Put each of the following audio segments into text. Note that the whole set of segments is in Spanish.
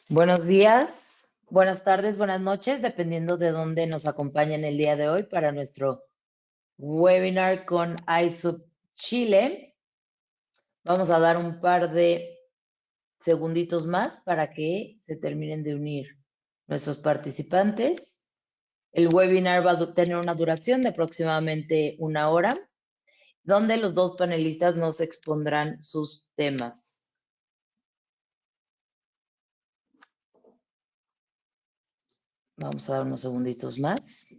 Buenos días, buenas tardes, buenas noches, dependiendo de dónde nos acompañen el día de hoy para nuestro webinar con ISUP Chile. Vamos a dar un par de segunditos más para que se terminen de unir nuestros participantes. El webinar va a tener una duración de aproximadamente 1 hora, donde los dos panelistas nos expondrán sus temas. Vamos a dar unos segunditos más.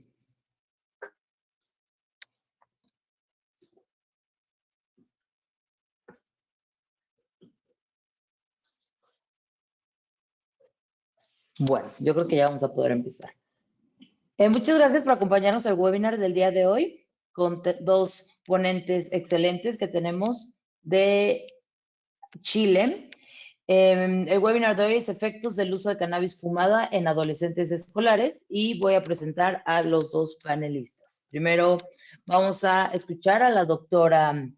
Bueno, yo creo que ya vamos a poder empezar. Muchas gracias por acompañarnos al webinar del día de hoy con dos ponentes excelentes que tenemos de Chile. El webinar de hoy es efectos del uso de cannabis fumada en adolescentes escolares y voy a presentar a los dos panelistas. Primero vamos a escuchar a la doctora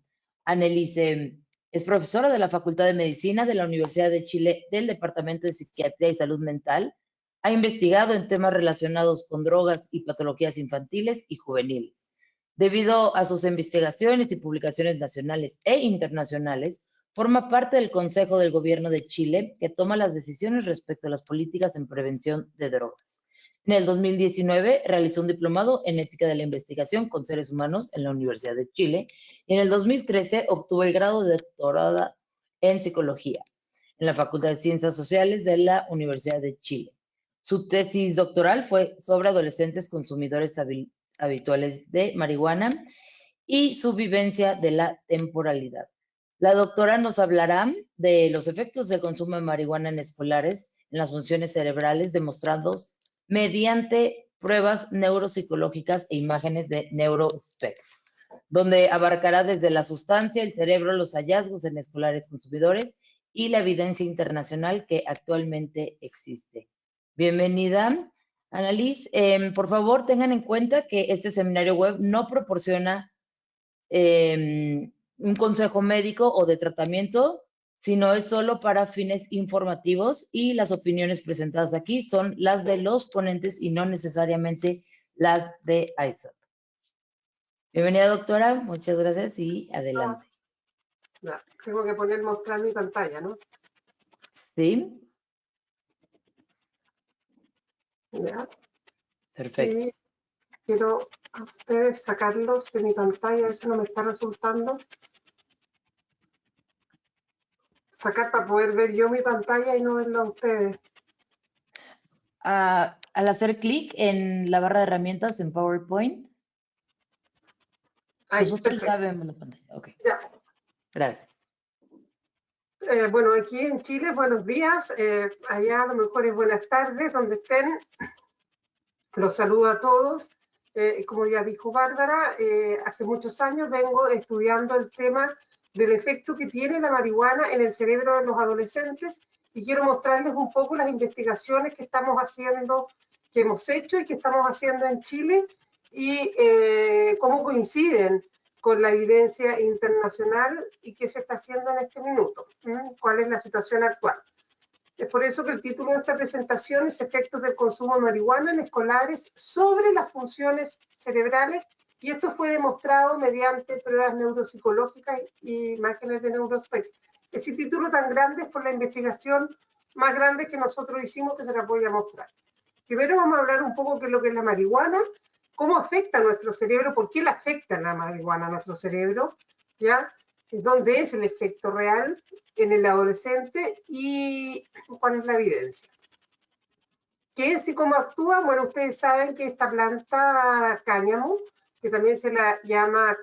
Annelise. Es profesora de la Facultad de Medicina de la Universidad de Chile del Departamento de Psiquiatría y Salud Mental. Ha investigado en temas relacionados con drogas y patologías infantiles y juveniles. Debido a sus investigaciones y publicaciones nacionales e internacionales, forma parte del Consejo del Gobierno de Chile, que toma las decisiones respecto a las políticas en prevención de drogas. En el 2019 realizó un diplomado en ética de la investigación con seres humanos en la Universidad de Chile y en el 2013 obtuvo el grado de doctorada en psicología en la Facultad de Ciencias Sociales de la Universidad de Chile. Su tesis doctoral fue sobre adolescentes consumidores habituales de marihuana y su vivencia de la temporalidad. La doctora nos hablará de los efectos del consumo de marihuana en escolares en las funciones cerebrales demostrados mediante pruebas neuropsicológicas e imágenes de NeuroSpec, donde abarcará desde la sustancia, el cerebro, los hallazgos en escolares consumidores y la evidencia internacional que actualmente existe. Bienvenida, Annalise. Por favor, tengan en cuenta que este seminario web no proporciona un consejo médico o de tratamiento, sino es solo para fines informativos y las opiniones presentadas aquí son las de los ponentes y no necesariamente las de ISAP. Bienvenida, doctora. Muchas gracias y adelante. No, tengo que mostrar mi pantalla, ¿no? ¿Sí? Ya. Perfecto. Y quiero a ustedes sacarlos de mi pantalla, eso no me está resultando. Sacar para poder ver yo mi pantalla y no verlo a ustedes. Al hacer clic en la barra de herramientas en PowerPoint, Ahí, nosotros perfecto. ya vemos la pantalla. Ok. Ya. Gracias. Bueno, aquí en Chile, buenos días. Allá a lo mejor es buenas tardes, donde estén. Los saludo a todos. Como ya dijo Bárbara, hace muchos años vengo estudiando el tema del efecto que tiene la marihuana en el cerebro de los adolescentes y quiero mostrarles un poco las investigaciones que estamos haciendo, que hemos hecho y que estamos haciendo en Chile y cómo coinciden con la evidencia internacional y qué se está haciendo en este minuto, cuál es la situación actual. Es por eso que el título de esta presentación es Efectos del consumo de marihuana en escolares sobre las funciones cerebrales, y esto fue demostrado mediante pruebas neuropsicológicas e imágenes de NeuroSpec. Ese título tan grande es por la investigación más grande que nosotros hicimos, que se las voy a mostrar. Primero vamos a hablar un poco de lo que es la marihuana, cómo afecta a nuestro cerebro, por qué le afecta la marihuana a nuestro cerebro, ¿ya? ¿Dónde es el efecto real en el adolescente y cuál es la evidencia? ¿Qué es y cómo actúa? Bueno, ustedes saben que esta planta cáñamo, que también se la llama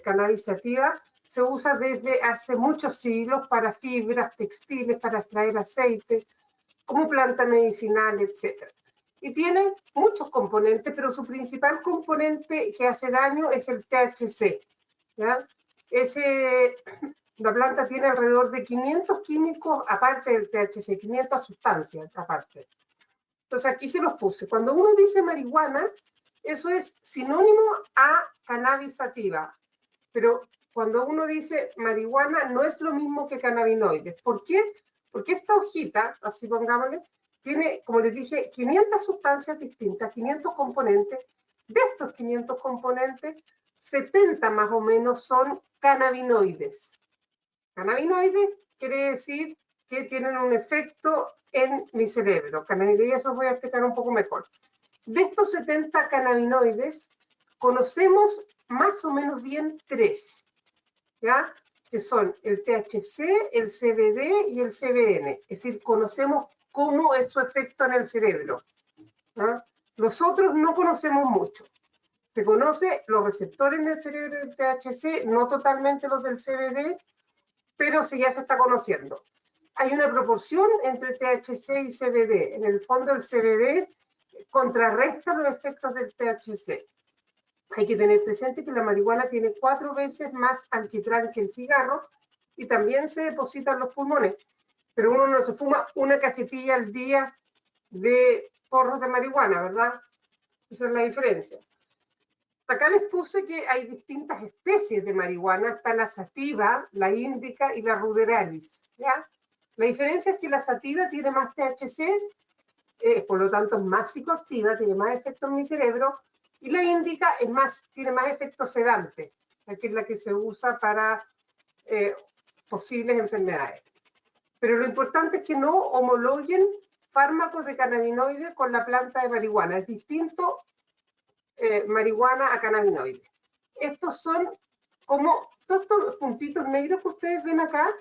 cannabis sativa, se usa desde hace muchos siglos para fibras textiles, para extraer aceite, como planta medicinal, etc. Y tiene muchos componentes, pero su principal componente que hace daño es el THC, ¿ya? La planta tiene alrededor de 500 químicos aparte del THC, 500 sustancias aparte. Entonces aquí se los puse. Cuando uno dice marihuana, eso es sinónimo a cannabis sativa, pero cuando uno dice marihuana no es lo mismo que cannabinoides. ¿Por qué? Porque esta hojita, así pongámosle, tiene, como les dije, 500 sustancias distintas, 500 componentes. De estos 500 componentes, 70 más o menos son cannabinoides. Cannabinoides quiere decir que tienen un efecto en mi cerebro. Cannabinoides, eso os voy a explicar un poco mejor. De estos 70 cannabinoides, conocemos más o menos bien 3, ¿ya? Que son el THC, el CBD y el CBN. Es decir, conocemos cómo es su efecto en el cerebro, ¿ya? Los otros no conocemos mucho. Se conoce los receptores en el cerebro del THC, no totalmente los del CBD, pero sí ya se está conociendo. Hay una proporción entre THC y CBD. En el fondo, el CBD contrarresta los efectos del THC. Hay que tener presente que la marihuana tiene 4 veces más alquitrán que el cigarro y también se deposita en los pulmones. Pero uno no se fuma una cajetilla al día de porros de marihuana, ¿verdad? Esa es la diferencia. Acá les puse que hay distintas especies de marihuana. Está la sativa, la índica y la ruderalis, ¿ya? La diferencia es que la sativa tiene más THC, por lo tanto es más psicoactiva, tiene más efecto en mi cerebro, y la índica tiene más efecto sedante, que es la que se usa para posibles enfermedades. Pero lo importante es que no homologuen fármacos de cannabinoides con la planta de marihuana. Es distinto marihuana a cannabinoides. Estos son como, todos estos puntitos negros que ustedes ven acá,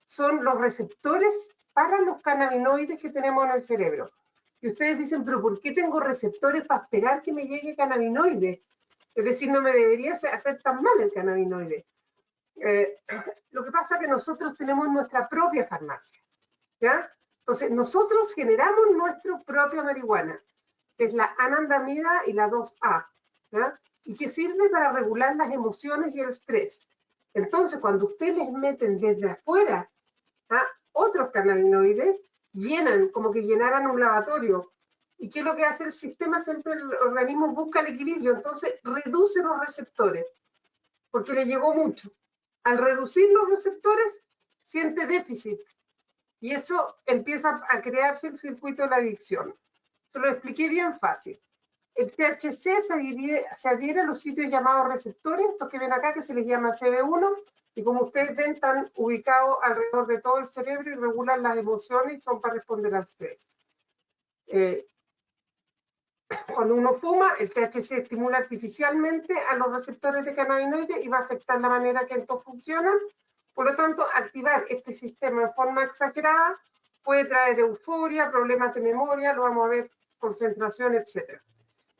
son los receptores para los cannabinoides que tenemos en el cerebro. Y ustedes dicen, pero ¿por qué tengo receptores para esperar que me llegue cannabinoide? Es decir, no me debería hacer tan mal el cannabinoide. Lo que pasa es que nosotros tenemos nuestra propia farmacia, ¿ya? Entonces, nosotros generamos nuestra propia marihuana, que es la anandamida y la 2A, ¿ya? Y que sirve para regular las emociones y el estrés. Entonces, cuando ustedes les meten desde afuera, ¿ya?, otros cannabinoides, llenan, como que llenaran un lavatorio. ¿Y qué es lo que hace el sistema? Siempre el organismo busca el equilibrio, entonces reduce los receptores, porque le llegó mucho. Al reducir los receptores, siente déficit, y eso empieza a crearse el circuito de la adicción. Se lo expliqué bien fácil. El THC se adhiere a los sitios llamados receptores, estos que ven acá, que se les llama CB1, y como ustedes ven, están ubicados alrededor de todo el cerebro y regulan las emociones y son para responder al estrés. Cuando uno fuma, el THC estimula artificialmente a los receptores de cannabinoides y va a afectar la manera que estos funcionan. Por lo tanto, activar este sistema de forma exagerada puede traer euforia, problemas de memoria, lo vamos a ver, concentración, etc.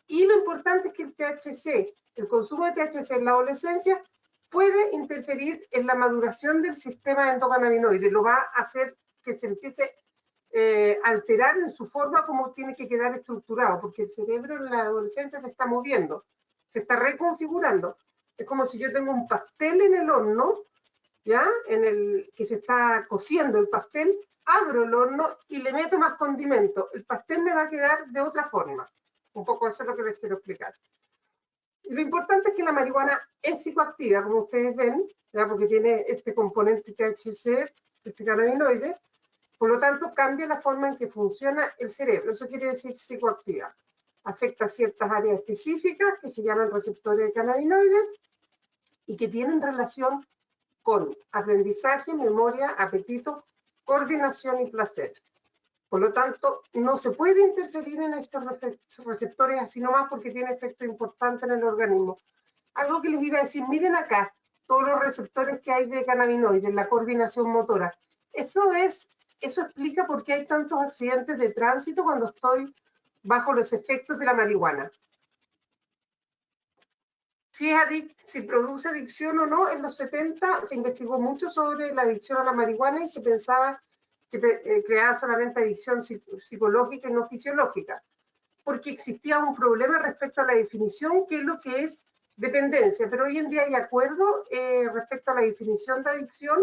Y lo importante es que el THC, el consumo de THC en la adolescencia, puede interferir en la maduración del sistema endocannabinoide. Lo va a hacer que se empiece a alterar en su forma como tiene que quedar estructurado, porque el cerebro en la adolescencia se está moviendo, se está reconfigurando. Es como si yo tengo un pastel en el horno, ¿ya? En el que se está cociendo el pastel, abro el horno y le meto más condimento. El pastel me va a quedar de otra forma. Un poco eso es lo que les quiero explicar. Y lo importante es que la marihuana es psicoactiva, como ustedes ven, ¿ya? Porque tiene este componente THC, este cannabinoide. Por lo tanto, cambia la forma en que funciona el cerebro. Eso quiere decir psicoactiva. Afecta ciertas áreas específicas que se llaman receptores de cannabinoides y que tienen relación con aprendizaje, memoria, apetito, coordinación y placer. Por lo tanto, no se puede interferir en estos receptores así nomás porque tiene efecto importante en el organismo. Algo que les iba a decir, miren acá, todos los receptores que hay de cannabinoides, la coordinación motora. Eso explica por qué hay tantos accidentes de tránsito cuando estoy bajo los efectos de la marihuana. Si produce adicción o no, en los 70 se investigó mucho sobre la adicción a la marihuana y se pensaba que creaba solamente adicción psicológica y no fisiológica, porque existía un problema respecto a la definición, que es lo que es dependencia. Pero hoy en día hay acuerdo respecto a la definición de adicción,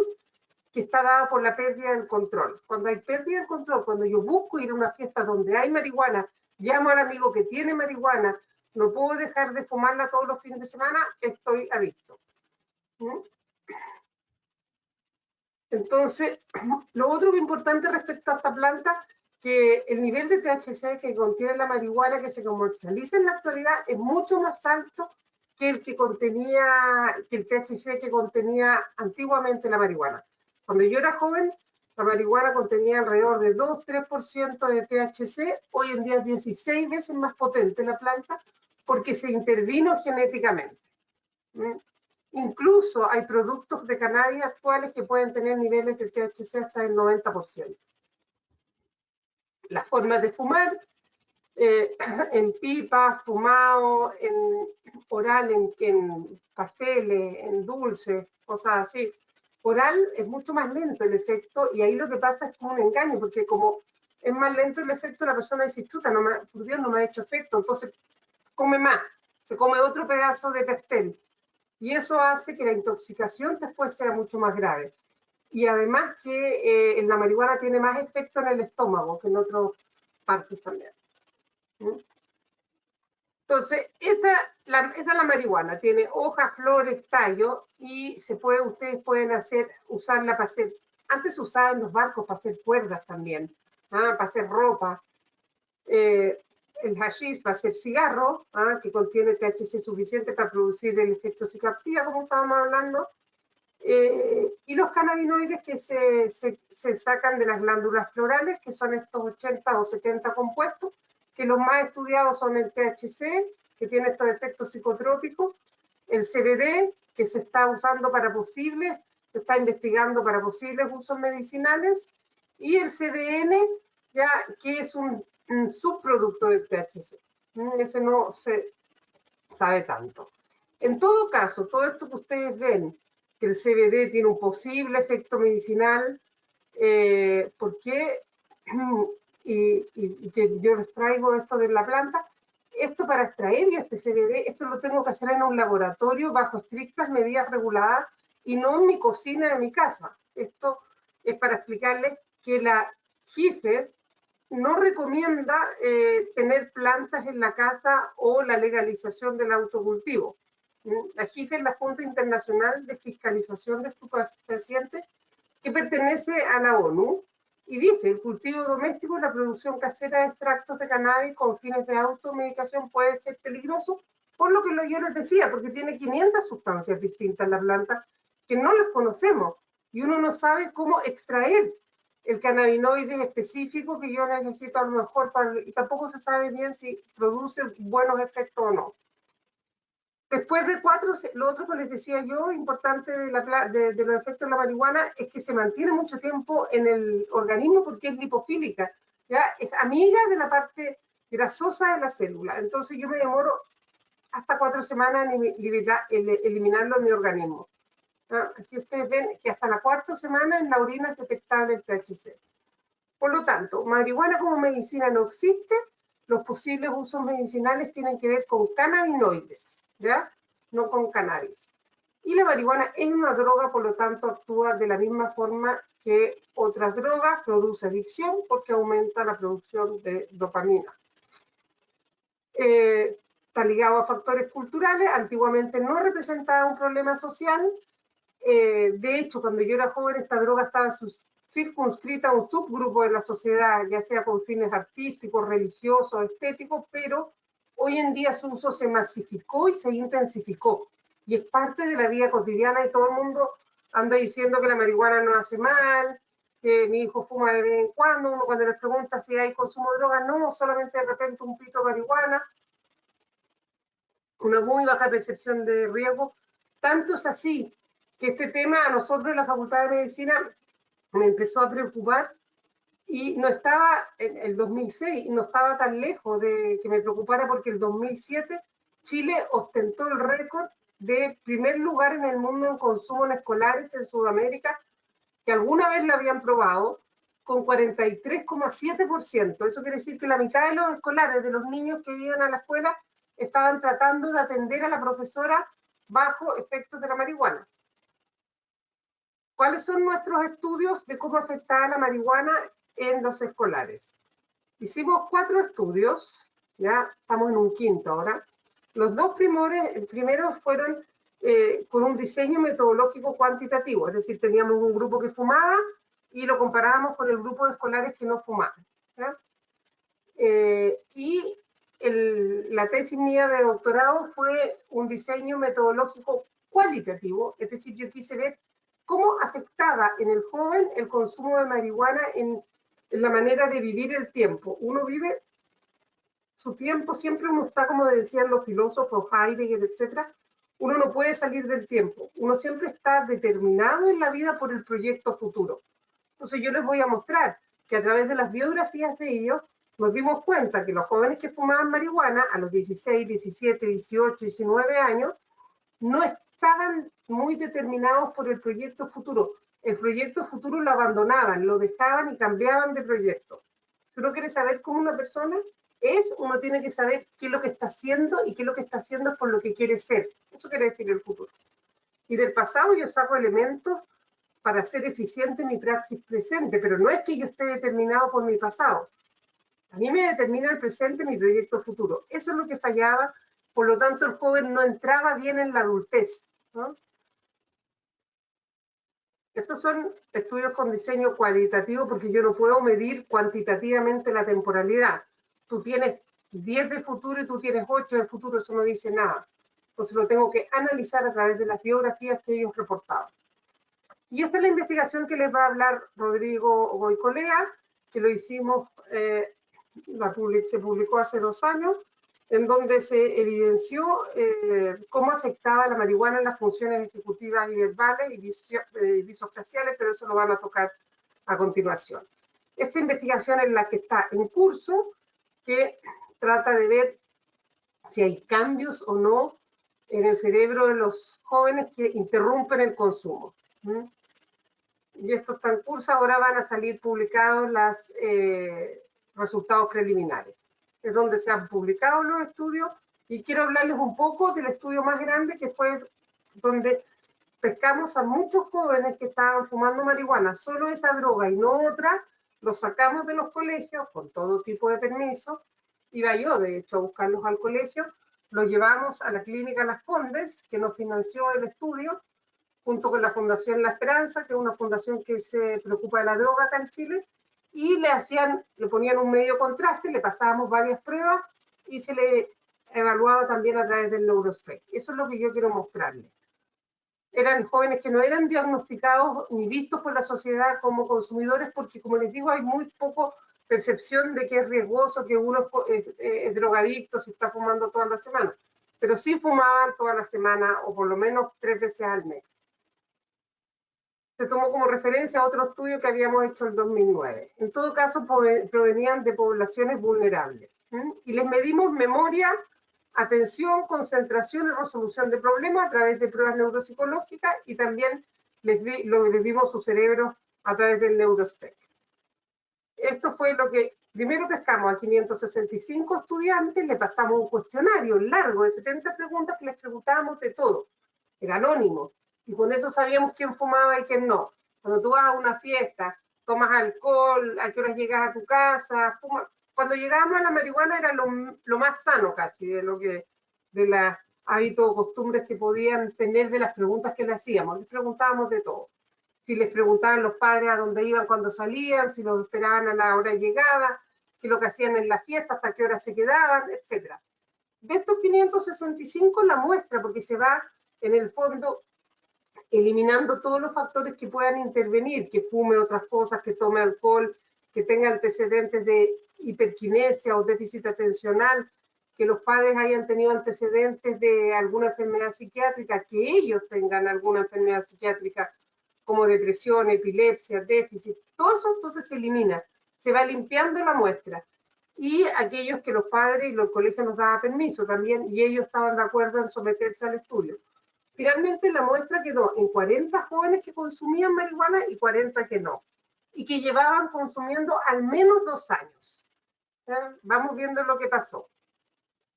que está dada por la pérdida del control. Cuando hay pérdida del control, cuando yo busco ir a una fiesta donde hay marihuana, llamo al amigo que tiene marihuana, no puedo dejar de fumarla todos los fines de semana, estoy adicto. Entonces, lo otro que es importante respecto a esta planta que el nivel de THC que contiene la marihuana que se comercializa en la actualidad es mucho más alto que el THC que contenía antiguamente la marihuana. Cuando yo era joven, la marihuana contenía alrededor de 2-3% de THC, hoy en día es 16 veces más potente la planta porque se intervino genéticamente. Incluso hay productos de cannabis actuales que pueden tener niveles de THC hasta el 90%. Las formas de fumar, en pipa, fumado, en oral, en pasteles, en dulces, cosas así. Oral es mucho más lento el efecto y ahí lo que pasa es como un engaño, porque como es más lento el efecto, la persona dice, chuta, por Dios, no me ha hecho efecto, entonces come más, se come otro pedazo de pastel. Y eso hace que la intoxicación después sea mucho más grave. Y además que la marihuana tiene más efecto en el estómago que en otras partes también. Entonces, esa es la marihuana. Tiene hojas, flores, tallo y ustedes pueden usarla para hacer, antes se usaba en los barcos para hacer cuerdas también, para hacer ropa. El hashish para hacer cigarro, que contiene THC suficiente para producir el efecto psicoactiva, como estábamos hablando. Y los cannabinoides que se sacan de las glándulas florales, que son estos 80 o 70 compuestos, que los más estudiados son el THC, que tiene estos efectos psicotrópicos, el CBD, que se está investigando para posibles usos medicinales, y el CBN, ya, que es un subproducto del THC. Ese no se sabe tanto. En todo caso, todo esto que ustedes ven, que el CBD tiene un posible efecto medicinal, ¿por qué? Y que yo les traigo esto de la planta, esto para extraer este CBD, esto lo tengo que hacer en un laboratorio bajo estrictas medidas reguladas y no en mi cocina de mi casa. Esto es para explicarles que la JIFE no recomienda tener plantas en la casa o la legalización del autocultivo. La JIFE es la Junta Internacional de Fiscalización de Estupefacientes que pertenece a la ONU y dice, el cultivo doméstico y la producción casera de extractos de cannabis con fines de automedicación puede ser peligroso, por lo que yo les decía, porque tiene 500 sustancias distintas la planta que no las conocemos y uno no sabe cómo extraer el cannabinoide específico que yo necesito a lo mejor y tampoco se sabe bien si produce buenos efectos o no. Después de lo otro que les decía yo, importante de los efectos de la marihuana, es que se mantiene mucho tiempo en el organismo porque es lipofílica, ¿ya? Es amiga de la parte grasosa de la célula. Entonces yo me demoro hasta 4 semanas en eliminarlo en mi organismo. Aquí ustedes ven que hasta la 4ª semana en la orina es detectable el THC. Por lo tanto, marihuana como medicina no existe, los posibles usos medicinales tienen que ver con cannabinoides, ¿ya? No con cannabis. Y la marihuana es una droga, por lo tanto, actúa de la misma forma que otras drogas, produce adicción porque aumenta la producción de dopamina. Está ligado a factores culturales, antiguamente no representaba un problema social. De hecho, cuando yo era joven, esta droga estaba circunscrita a un subgrupo de la sociedad, ya sea con fines artísticos, religiosos, estéticos, pero hoy en día su uso se masificó y se intensificó. Y es parte de la vida cotidiana y todo el mundo anda diciendo que la marihuana no hace mal, que mi hijo fuma de vez en cuando, uno cuando les pregunta si hay consumo de drogas, no, solamente de repente un pito de marihuana, una muy baja percepción de riesgo. Tanto es así que este tema a nosotros en la Facultad de Medicina me empezó a preocupar y no estaba en el 2006, no estaba tan lejos de que me preocupara porque el 2007 Chile ostentó el récord de primer lugar en el mundo en consumo en escolares en Sudamérica, que alguna vez lo habían probado, con 43,7%. Eso quiere decir que la mitad de los escolares, de los niños que iban a la escuela, estaban tratando de atender a la profesora bajo efectos de la marihuana. ¿Cuáles son nuestros estudios de cómo afectaba la marihuana en los escolares? Hicimos 4 estudios, ya estamos en un 5º ahora. Los 2 primeros fueron con un diseño metodológico cuantitativo, es decir, teníamos un grupo que fumaba y lo comparábamos con el grupo de escolares que no fumaban. ¿ya? Y la tesis mía de doctorado fue un diseño metodológico cualitativo, es decir, yo quise ver cómo afectaba en el joven el consumo de marihuana en la manera de vivir el tiempo. Uno vive su tiempo, siempre uno está, como decían los filósofos, Heidegger, etcétera, uno no puede salir del tiempo, uno siempre está determinado en la vida por el proyecto futuro. Entonces yo les voy a mostrar que a través de las biografías de ellos nos dimos cuenta que los jóvenes que fumaban marihuana a los 16, 17, 18, 19 años no estaban muy determinados por el proyecto futuro. El proyecto futuro lo abandonaban, lo dejaban y cambiaban de proyecto. Si uno quiere saber cómo una persona es, uno tiene que saber qué es lo que está haciendo y qué es lo que está haciendo por lo que quiere ser. Eso quiere decir el futuro. Y del pasado yo saco elementos para ser eficiente en mi praxis presente, pero no es que yo esté determinado por mi pasado. A mí me determina el presente mi proyecto futuro. Eso es lo que fallaba, por lo tanto el joven no entraba bien en la adultez, ¿no? Estos son estudios con diseño cualitativo porque yo no puedo medir cuantitativamente la temporalidad. Tú tienes 10 de futuro y tú tienes 8 de futuro, eso no dice nada. Entonces lo tengo que analizar a través de las biografías que ellos reportaban. Y esta es la investigación que les va a hablar Rodrigo Goicolea, que lo hicimos, se publicó hace 2 años, en donde se evidenció cómo afectaba la marihuana en las funciones ejecutivas y verbales y visoespaciales, pero eso lo van a tocar a continuación. Esta investigación es la que está en curso, que trata de ver si hay cambios o no en el cerebro de los jóvenes que interrumpen el consumo. Y esto está en curso, ahora van a salir publicados los resultados preliminares. Es donde se han publicado los estudios y quiero hablarles un poco del estudio más grande que fue donde pescamos a muchos jóvenes que estaban fumando marihuana, solo esa droga y no otra, los sacamos de los colegios con todo tipo de permisos, iba yo de hecho a buscarlos al colegio, los llevamos a la clínica Las Condes, que nos financió el estudio, junto con la Fundación La Esperanza, que es una fundación que se preocupa de la droga acá en Chile, y le ponían un medio contraste, le pasábamos varias pruebas y se le evaluaba también a través del Neurospec. Eso es lo que yo quiero mostrarles. Eran jóvenes que no eran diagnosticados ni vistos por la sociedad como consumidores, porque como les digo, hay muy poco percepción de que es riesgoso, que uno es drogadicto si está fumando toda la semana, pero sí fumaban toda la semana o por lo menos 3 veces al mes. Se tomó como referencia otro estudio que habíamos hecho en 2009. En todo caso, provenían de poblaciones vulnerables. Y les medimos memoria, atención, concentración y resolución de problemas a través de pruebas neuropsicológicas y también les vimos su cerebro a través del Neurospec. Esto fue lo que primero pescamos a 565 estudiantes, le pasamos un cuestionario largo de 70 preguntas que les preguntábamos de todo. Era anónimo. Y con eso sabíamos quién fumaba y quién no. Cuando tú vas a una fiesta, tomas alcohol, a qué horas llegas a tu casa, fumas. Cuando llegábamos a la marihuana era lo más sano casi de los hábitos o costumbres que podían tener de las preguntas que le hacíamos. Les preguntábamos de todo. Si les preguntaban los padres a dónde iban cuando salían, si los esperaban a la hora de llegada, qué es lo que hacían en la fiesta, hasta qué hora se quedaban, etc. De estos 565 la muestra, porque se va en el fondo eliminando todos los factores que puedan intervenir, que fume otras cosas, que tome alcohol, que tenga antecedentes de hiperquinesia o déficit atencional, que los padres hayan tenido antecedentes de alguna enfermedad psiquiátrica, que ellos tengan alguna enfermedad psiquiátrica como depresión, epilepsia, déficit, todo eso entonces se elimina, se va limpiando la muestra. Y aquellos que los padres y los colegios nos daban permiso también, y ellos estaban de acuerdo en someterse al estudio. Finalmente la muestra quedó en 40 jóvenes que consumían marihuana y 40 que no, y que llevaban consumiendo al menos 2 años. Vamos viendo lo que pasó.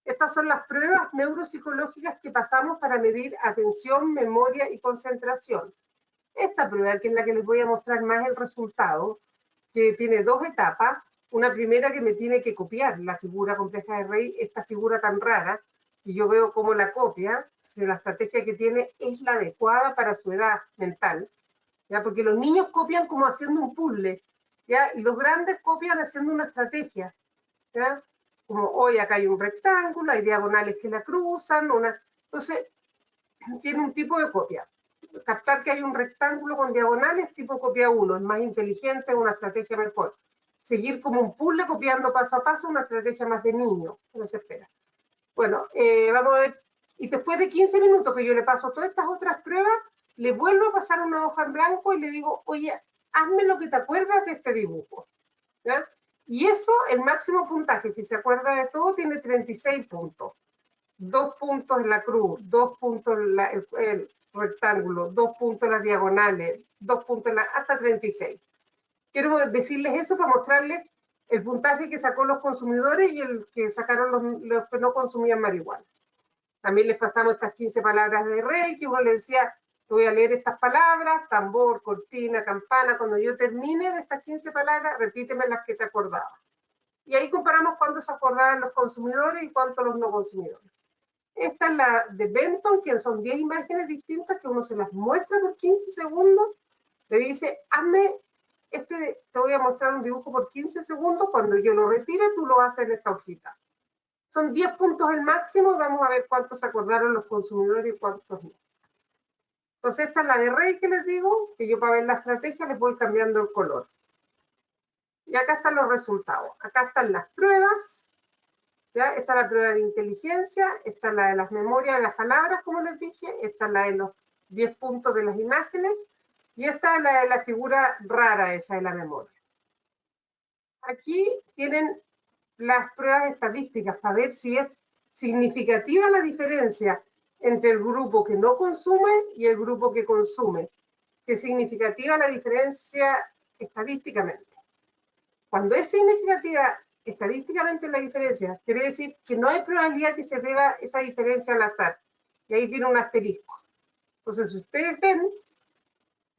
Estas son las pruebas neuropsicológicas que pasamos para medir atención, memoria y concentración. Esta prueba, que es la que les voy a mostrar más el resultado, que tiene 2 etapas. Una primera que me tiene que copiar la figura compleja de Rey, esta figura tan rara, y yo veo cómo la copia, si la estrategia que tiene es la adecuada para su edad mental, ¿ya? Porque los niños copian como haciendo un puzzle, ¿ya? Y los grandes copian haciendo una estrategia, ¿ya? Como hoy acá hay un rectángulo, hay diagonales que la cruzan, entonces tiene un tipo de copia. Captar que hay un rectángulo con diagonales, tipo copia 1, es más inteligente, es una estrategia mejor. Seguir como un puzzle copiando paso a paso, una estrategia más de niño, no se espera. Bueno, vamos a ver, y después de 15 minutos que yo le paso todas estas otras pruebas, le vuelvo a pasar una hoja en blanco y le digo, oye, hazme lo que te acuerdas de este dibujo, ¿ya? Y eso, el máximo puntaje, si se acuerda de todo, tiene 36 puntos. 2 puntos en la cruz, 2 puntos en el rectángulo, 2 puntos en las diagonales, 2 puntos en hasta 36. Quiero decirles eso para mostrarles el puntaje que sacó los consumidores y el que sacaron los que no consumían marihuana. También les pasamos estas 15 palabras de Reiki, uno le decía, te voy a leer estas palabras, tambor, cortina, campana, cuando yo termine de estas 15 palabras, repíteme las que te acordabas. Y ahí comparamos cuánto se acordaban los consumidores y cuánto los no consumidores. Esta es la de Benton, que son 10 imágenes distintas que uno se las muestra por 15 segundos. Le dice, hazme, te voy a mostrar un dibujo por 15 segundos. Cuando yo lo retire, tú lo haces en esta hojita. Son 10 puntos el máximo y vamos a ver cuántos se acordaron los consumidores y cuántos no. Entonces esta es la de Rey que les digo, que yo para ver la estrategia les voy cambiando el color. Y acá están los resultados. Acá están las pruebas. ¿Ya? Esta es la prueba de inteligencia, esta es la de las memorias de las palabras, como les dije, esta es la de los 10 puntos de las imágenes, y esta es la de la figura rara, esa de la memoria. Aquí tienen las pruebas estadísticas para ver si es significativa la diferencia entre el grupo que no consume y el grupo que consume. Si es significativa la diferencia estadísticamente. Cuando es significativa estadísticamente la diferencia, quiere decir que no hay probabilidad que se deba esa diferencia al azar. Y ahí tiene un asterisco. Entonces, si ustedes ven,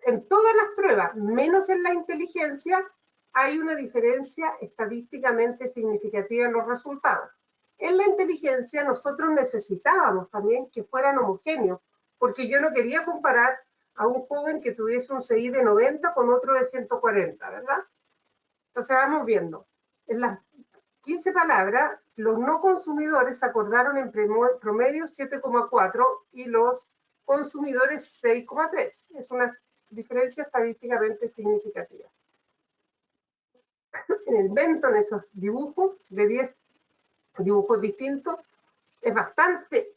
en todas las pruebas, menos en la inteligencia, hay una diferencia estadísticamente significativa en los resultados. En la inteligencia nosotros necesitábamos también que fueran homogéneos, porque yo no quería comparar a un joven que tuviese un CI de 90 con otro de 140, ¿verdad? Entonces vamos viendo. En las 15 palabras, los no consumidores acordaron en promedio 7,4 y los consumidores 6,3. Es una diferencia estadísticamente significativa. En el Benton, esos dibujos de 10 dibujos distintos, es bastante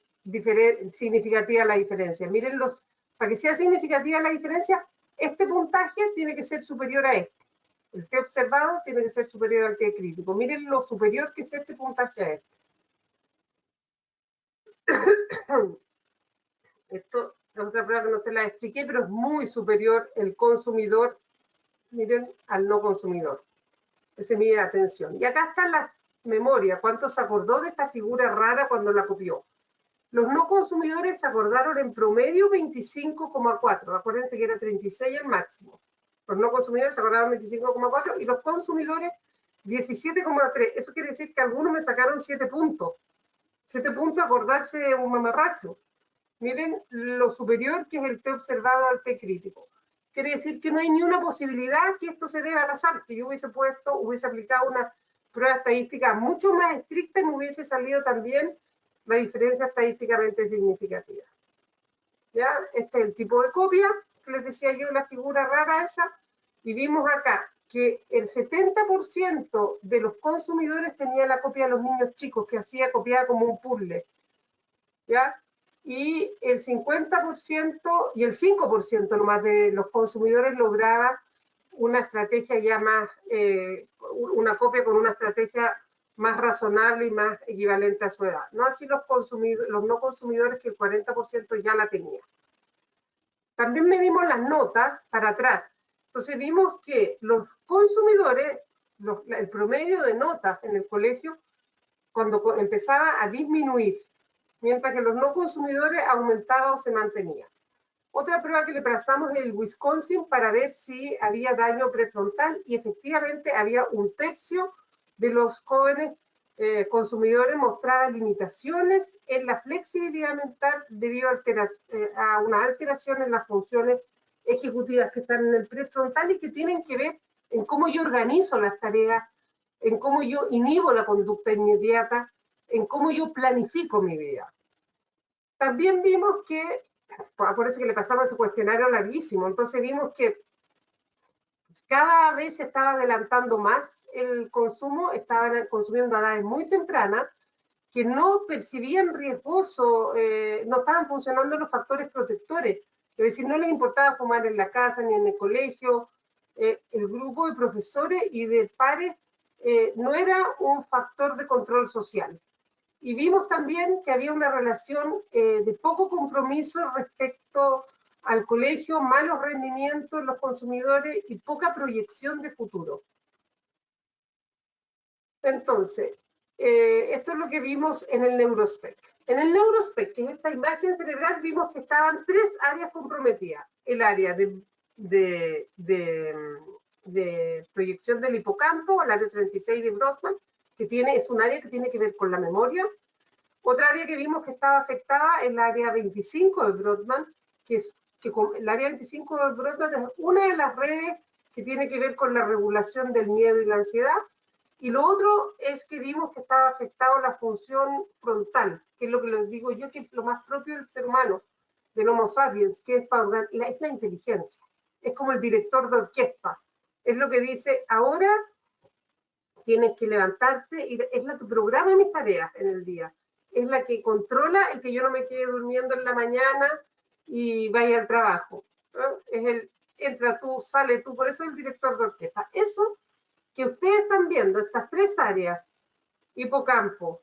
significativa la diferencia. Miren, para que sea significativa la diferencia, este puntaje tiene que ser superior a este. El T observado tiene que ser superior al T crítico. Miren lo superior que es este puntaje a este. Esto es otra prueba que no se la expliqué, pero es muy superior el consumidor, miren, al no consumidor. Ese mide la atención. Y acá están las memorias, cuánto se acordó de esta figura rara cuando la copió. Los no consumidores se acordaron en promedio 25,4. Acuérdense que era 36 el máximo. Los no consumidores se acordaron 25,4 y los consumidores 17,3. Eso quiere decir que algunos me sacaron 7 puntos. 7 puntos acordarse de un mamarracho. Miren lo superior que es el T observado al T crítico. Quiere decir que no hay ni una posibilidad que esto se deba al azar, que yo hubiese aplicado una prueba estadística mucho más estricta y me hubiese salido también la diferencia estadísticamente significativa. ¿Ya? Este es el tipo de copia que les decía yo, la figura rara esa, y vimos acá que el 70% de los consumidores tenía la copia de los niños chicos, que hacía copiada como un puzzle. ¿Ya? Y el 50% y el 5% nomás de los consumidores lograba una estrategia ya más, una copia con una estrategia más razonable y más equivalente a su edad. No así los no consumidores, que el 40% ya la tenía. También medimos las notas para atrás. Entonces vimos que los consumidores, el promedio de notas en el colegio, cuando empezaba a disminuir, mientras que los no consumidores aumentaba o se mantenía. Otra prueba que le pasamos es el Wisconsin para ver si había daño prefrontal y efectivamente había un tercio de los jóvenes consumidores mostraba limitaciones en la flexibilidad mental debido a una alteración en las funciones ejecutivas que están en el prefrontal y que tienen que ver en cómo yo organizo las tareas, en cómo yo inhibo la conducta inmediata, en cómo yo planifico mi vida. También vimos que, acuérdense que le pasamos ese cuestionario larguísimo, entonces vimos que cada vez se estaba adelantando más el consumo, estaban consumiendo a edades muy tempranas, que no percibían riesgoso, no estaban funcionando los factores protectores, es decir, no les importaba fumar en la casa ni en el colegio, el grupo de profesores y de pares no era un factor de control social. Y vimos también que había una relación de poco compromiso respecto al colegio, malos rendimientos en los consumidores y poca proyección de futuro. Entonces, esto es lo que vimos en el NeuroSpec. En el NeuroSpec, que es esta imagen cerebral, vimos que estaban 3 áreas comprometidas. El área de proyección del hipocampo, el área 36 de Brodmann, que es un área que tiene que ver con la memoria. Otra área que vimos que estaba afectada es el área 25 de Brodmann, el área 25 de Brodmann es una de las redes que tiene que ver con la regulación del miedo y la ansiedad. Y lo otro es que vimos que estaba afectado la función frontal, que es lo que les digo yo, que es lo más propio del ser humano, del Homo sapiens, que es la inteligencia. Es como el director de orquesta. Es lo que dice, ahora tienes que levantarte, y es la que programa mis tareas en el día. Es la que controla el que yo no me quede durmiendo en la mañana y vaya al trabajo. ¿No? Es el entra tú, sale tú, por eso es el director de orquesta. Eso que ustedes están viendo, estas 3 áreas, hipocampo,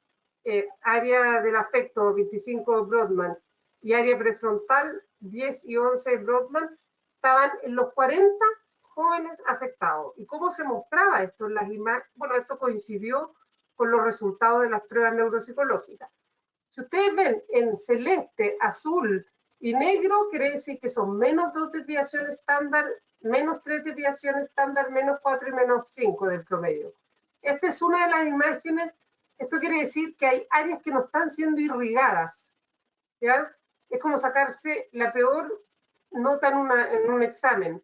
área del afecto 25 de Brodmann y área prefrontal 10 y 11 de Brodmann, estaban en los 40 jóvenes afectados. ¿Y cómo se mostraba esto en las imágenes? Bueno, esto coincidió con los resultados de las pruebas neuropsicológicas. Si ustedes ven en celeste, azul y negro, quiere decir que son menos 2 desviaciones estándar, menos 3 desviaciones estándar, menos 4 y menos 5 del promedio. Esta es una de las imágenes. Esto quiere decir que hay áreas que no están siendo irrigadas, ¿ya? Es como sacarse la peor nota en un examen.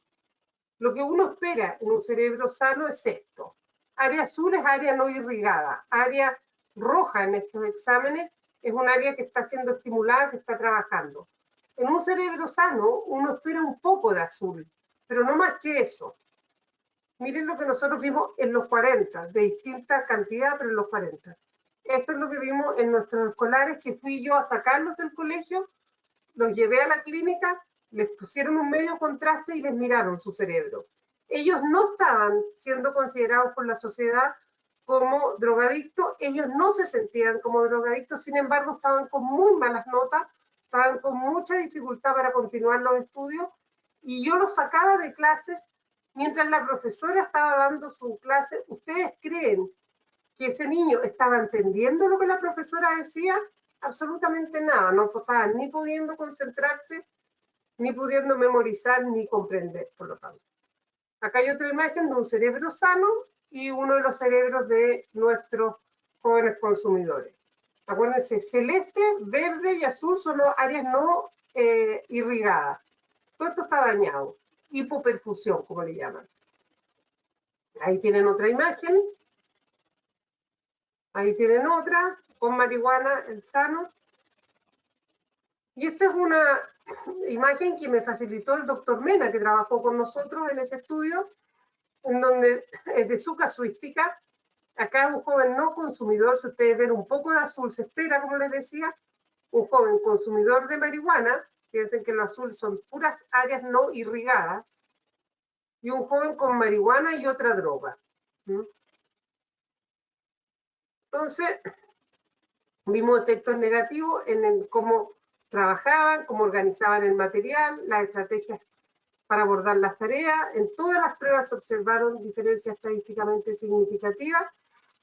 Lo que uno espera en un cerebro sano es esto. Área azul es área no irrigada. Área roja en estos exámenes es un área que está siendo estimulada, que está trabajando. En un cerebro sano uno espera un poco de azul, pero no más que eso. Miren lo que nosotros vimos en los 40, de distinta cantidad, pero en los 40. Esto es lo que vimos en nuestros escolares, que fui yo a sacarlos del colegio, los llevé a la clínica, les pusieron un medio contraste y les miraron su cerebro. Ellos no estaban siendo considerados por la sociedad como drogadictos, ellos no se sentían como drogadictos, sin embargo estaban con muy malas notas, estaban con mucha dificultad para continuar los estudios, y yo los sacaba de clases mientras la profesora estaba dando su clase. ¿Ustedes creen que ese niño estaba entendiendo lo que la profesora decía? Absolutamente nada, no estaban ni pudiendo concentrarse, ni pudiendo memorizar, ni comprender, por lo tanto. Acá hay otra imagen de un cerebro sano y uno de los cerebros de nuestros jóvenes consumidores. Acuérdense, celeste, verde y azul son las áreas no irrigadas. Todo esto está dañado. Hipoperfusión, como le llaman. Ahí tienen otra imagen. Ahí tienen otra, con marihuana, el sano. Y esta es una imagen que me facilitó el doctor Mena, que trabajó con nosotros en ese estudio, en donde es de su casuística. Acá un joven no consumidor, si ustedes ven un poco de azul, se espera, como les decía, un joven consumidor de marihuana, piensen que lo azul son puras áreas no irrigadas, y un joven con marihuana y otra droga. Entonces, vimos efectos negativos en cómo trabajaban, cómo organizaban el material, las estrategias para abordar las tareas. En todas las pruebas se observaron diferencias estadísticamente significativas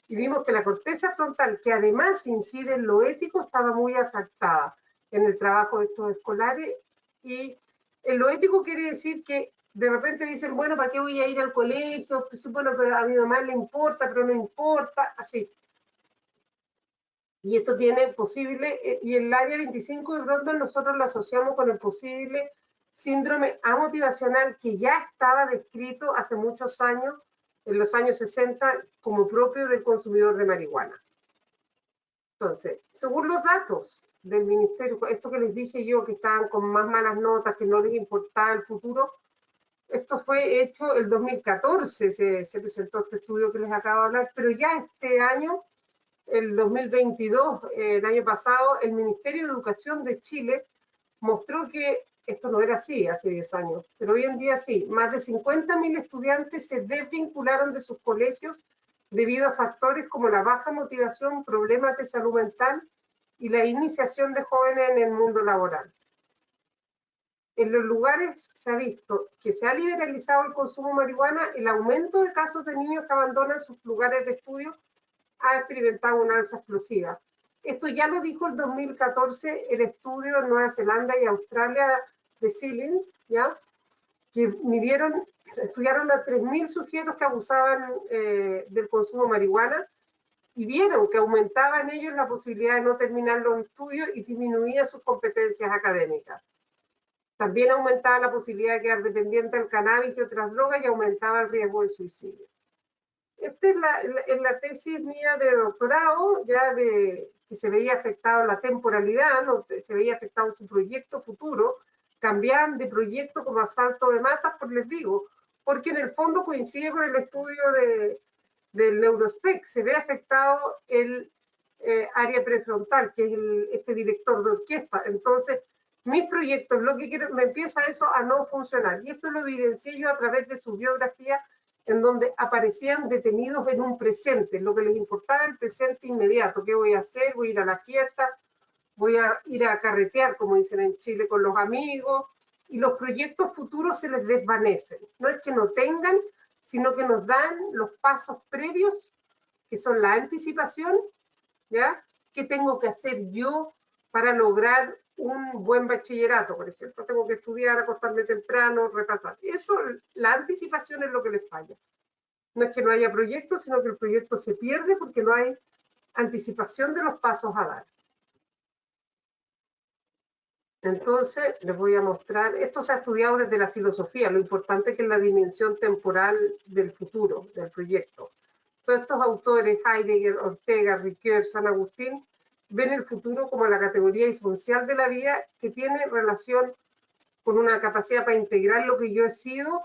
y vimos que la corteza frontal, que además incide en lo ético, estaba muy afectada en el trabajo de estos escolares. Y en lo ético quiere decir que de repente dicen, bueno, ¿para qué voy a ir al colegio? Pues, bueno, pero a mi mamá le importa, pero no importa, así. Y esto tiene posible, y el área 25 de Brodmann nosotros lo asociamos con el posible síndrome amotivacional que ya estaba descrito hace muchos años en los años 60 como propio del consumidor de marihuana. Entonces, según los datos del ministerio, esto que les dije yo, que estaban con más malas notas, que no les importaba el futuro, esto fue hecho el 2014, se presentó este estudio que les acabo de hablar, pero ya este año, el 2022, el año pasado, el Ministerio de Educación de Chile mostró que esto no era así hace 10 años, pero hoy en día sí, más de 50.000 estudiantes se desvincularon de sus colegios debido a factores como la baja motivación, problemas de salud mental y la iniciación de jóvenes en el mundo laboral. En los lugares se ha visto que se ha liberalizado el consumo de marihuana, el aumento de casos de niños que abandonan sus lugares de estudio ha experimentado una alza explosiva. Esto ya lo dijo el 2014 el estudio en Nueva Zelanda y Australia de Silins, ¿ya? Que estudiaron a 3.000 sujetos que abusaban del consumo de marihuana y vieron que aumentaba en ellos la posibilidad de no terminar los estudios y disminuía sus competencias académicas. También aumentaba la posibilidad de quedar dependiente del cannabis y otras drogas y aumentaba el riesgo de suicidio. Esta es la tesis mía de doctorado, ya de que se veía afectado la temporalidad, ¿no? Se veía afectado su proyecto futuro, cambiaban de proyecto como asalto de matas, pues les digo, porque en el fondo coincide con el estudio del Neurospec, se ve afectado el área prefrontal, que es este director de orquesta. Entonces, mis proyectos, lo que quiero, me empieza eso a no funcionar. Y esto lo evidencié yo a través de su biografía, en donde aparecían detenidos en un presente, lo que les importaba el presente inmediato. ¿Qué voy a hacer? Voy a ir a la fiesta, voy a ir a carretear, como dicen en Chile, con los amigos, y los proyectos futuros se les desvanecen. No es que no tengan, sino que nos dan los pasos previos, que son la anticipación, ¿ya? ¿Qué tengo que hacer yo para lograr un buen bachillerato, por ejemplo? Tengo que estudiar, acostarme temprano, repasar. Eso, la anticipación es lo que les falla. No es que no haya proyectos, sino que el proyecto se pierde porque no hay anticipación de los pasos a dar. Entonces, les voy a mostrar, esto se ha estudiado desde la filosofía, lo importante que es la dimensión temporal del futuro, del proyecto. Todos estos autores, Heidegger, Ortega, Ricoeur, San Agustín, ven el futuro como la categoría esencial de la vida que tiene relación con una capacidad para integrar lo que yo he sido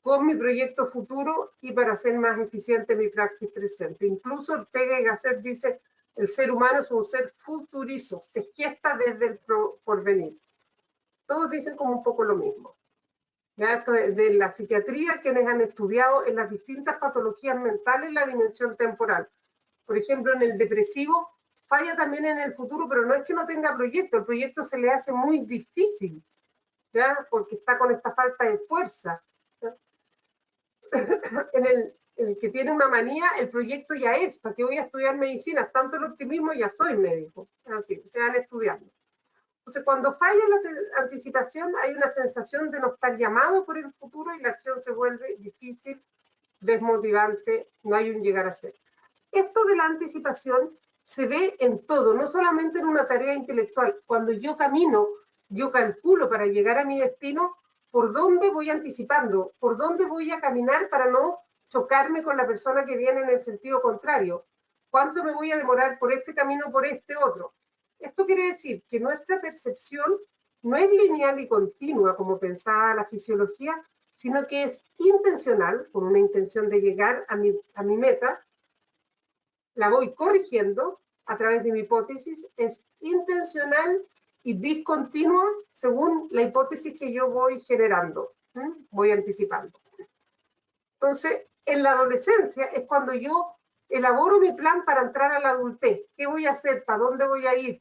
con mi proyecto futuro y para hacer más eficiente mi praxis presente. Incluso Ortega y Gasset dice, el ser humano es un ser futurizo, se gesta desde el porvenir. Todos dicen como un poco lo mismo. Ya esto de la psiquiatría, quienes han estudiado en las distintas patologías mentales la dimensión temporal. Por ejemplo, en el depresivo falla también en el futuro, pero no es que no tenga proyecto, el proyecto se le hace muy difícil, ¿ya? Porque está con esta falta de fuerza. En el que tiene una manía, el proyecto ya es, ¿para qué voy a estudiar medicina? Tanto el optimismo, ya soy médico. Así, se van estudiando. Entonces, cuando falla la anticipación, hay una sensación de no estar llamado por el futuro y la acción se vuelve difícil, desmotivante, no hay un llegar a ser. Esto de la anticipación se ve en todo, no solamente en una tarea intelectual. Cuando yo camino, yo calculo para llegar a mi destino por dónde voy anticipando, por dónde voy a caminar para no chocarme con la persona que viene en el sentido contrario. ¿Cuánto me voy a demorar por este camino o por este otro? Esto quiere decir que nuestra percepción no es lineal y continua como pensaba la fisiología, sino que es intencional, con una intención de llegar a mi meta, la voy corrigiendo a través de mi hipótesis, es intencional y discontinua según la hipótesis que yo voy generando, voy anticipando. Entonces, en la adolescencia es cuando yo elaboro mi plan para entrar a la adultez. ¿Qué voy a hacer? ¿Para dónde voy a ir?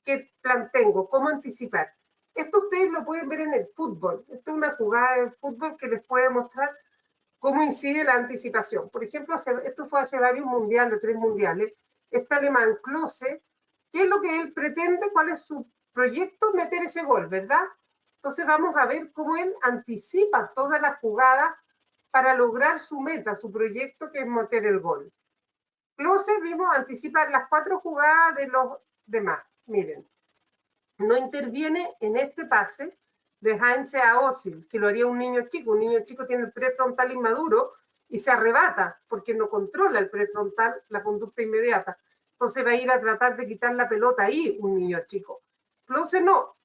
¿Qué plan tengo? ¿Cómo anticipar? Esto ustedes lo pueden ver en el fútbol. Esta es una jugada de fútbol que les puede mostrar cómo incide la anticipación. Por ejemplo, esto fue hace varios mundiales, 3 mundiales. Este alemán Klose, ¿qué es lo que él pretende? ¿Cuál es su proyecto? Meter ese gol, ¿verdad? Entonces vamos a ver cómo él anticipa todas las jugadas para lograr su meta, su proyecto, que es meter el gol. Klose, vimos, anticipa las 4 jugadas de los demás. Miren, no interviene en este pase de Heinze a Özil, que lo haría un niño chico. Un niño chico tiene el prefrontal inmaduro y se arrebata porque no controla el prefrontal la conducta inmediata. Entonces va a ir a tratar de quitar la pelota ahí un niño chico. Close no.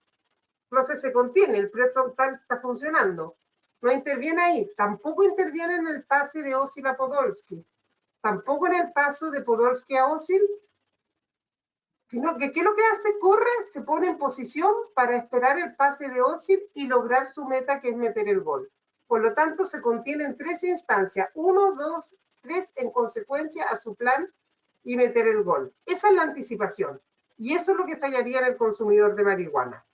Close se contiene, el prefrontal está funcionando. No interviene ahí. Tampoco interviene en el pase de Osil a Podolsky. Tampoco en el paso de Podolsky a Osil, sino que ¿qué es lo que hace? Corre, se pone en posición para esperar el pase de Osil y lograr su meta, que es meter el gol. Por lo tanto, se contiene en 3 instancias, 1, 2, 3, en consecuencia a su plan y meter el gol. Esa es la anticipación. Y eso es lo que fallaría en el consumidor de marihuana.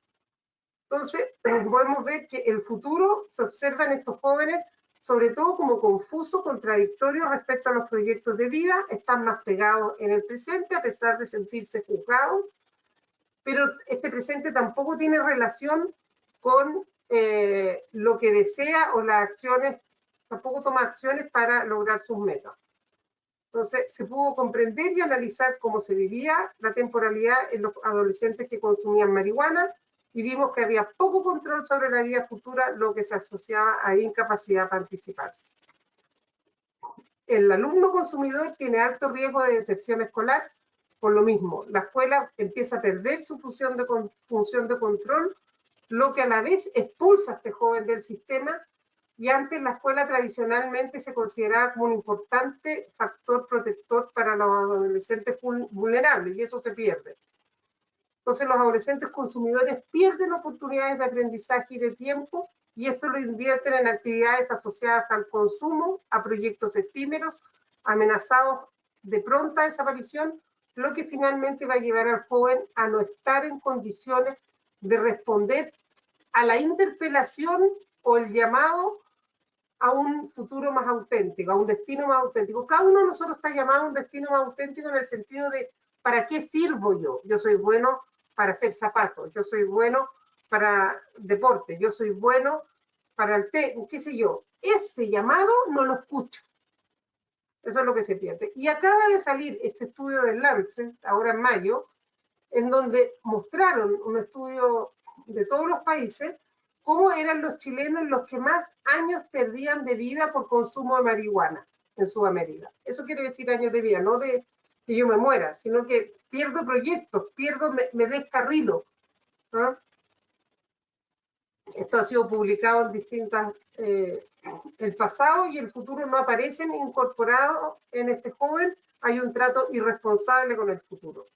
Entonces, podemos ver que el futuro se observa en estos jóvenes, sobre todo como confuso, contradictorio respecto a los proyectos de vida, están más pegados en el presente a pesar de sentirse juzgados, pero este presente tampoco tiene relación con lo que desea o las acciones, tampoco toma acciones para lograr sus metas. Entonces, se pudo comprender y analizar cómo se vivía la temporalidad en los adolescentes que consumían marihuana y vimos que había poco control sobre la vida futura, lo que se asociaba a incapacidad para anticiparse. El alumno consumidor tiene alto riesgo de deserción escolar, por lo mismo, la escuela empieza a perder su función de control, lo que a la vez expulsa a este joven del sistema, y antes la escuela tradicionalmente se consideraba como un importante factor protector para los adolescentes vulnerables, y eso se pierde. Entonces los adolescentes consumidores pierden oportunidades de aprendizaje y de tiempo, y esto lo invierten en actividades asociadas al consumo, a proyectos efímeros, amenazados de pronta desaparición, lo que finalmente va a llevar al joven a no estar en condiciones de responder a la interpelación o el llamado a un futuro más auténtico, a un destino más auténtico. Cada uno de nosotros está llamado a un destino más auténtico en el sentido de ¿para qué sirvo yo? Yo soy bueno para hacer zapatos, yo soy bueno para deporte, yo soy bueno para el té, qué sé yo. Ese llamado no lo escucho. Eso es lo que se pierde. Y acaba de salir este estudio del Lancet, ahora en mayo, en donde mostraron un estudio de todos los países, cómo eran los chilenos los que más años perdían de vida por consumo de marihuana en Sudamérica. Eso quiere decir años de vida, no de que yo me muera, sino que pierdo proyectos, me descarrilo, ¿no? Esto ha sido publicado en distintas... el pasado y el futuro no aparecen incorporados en este joven, hay un trato irresponsable con el futuro.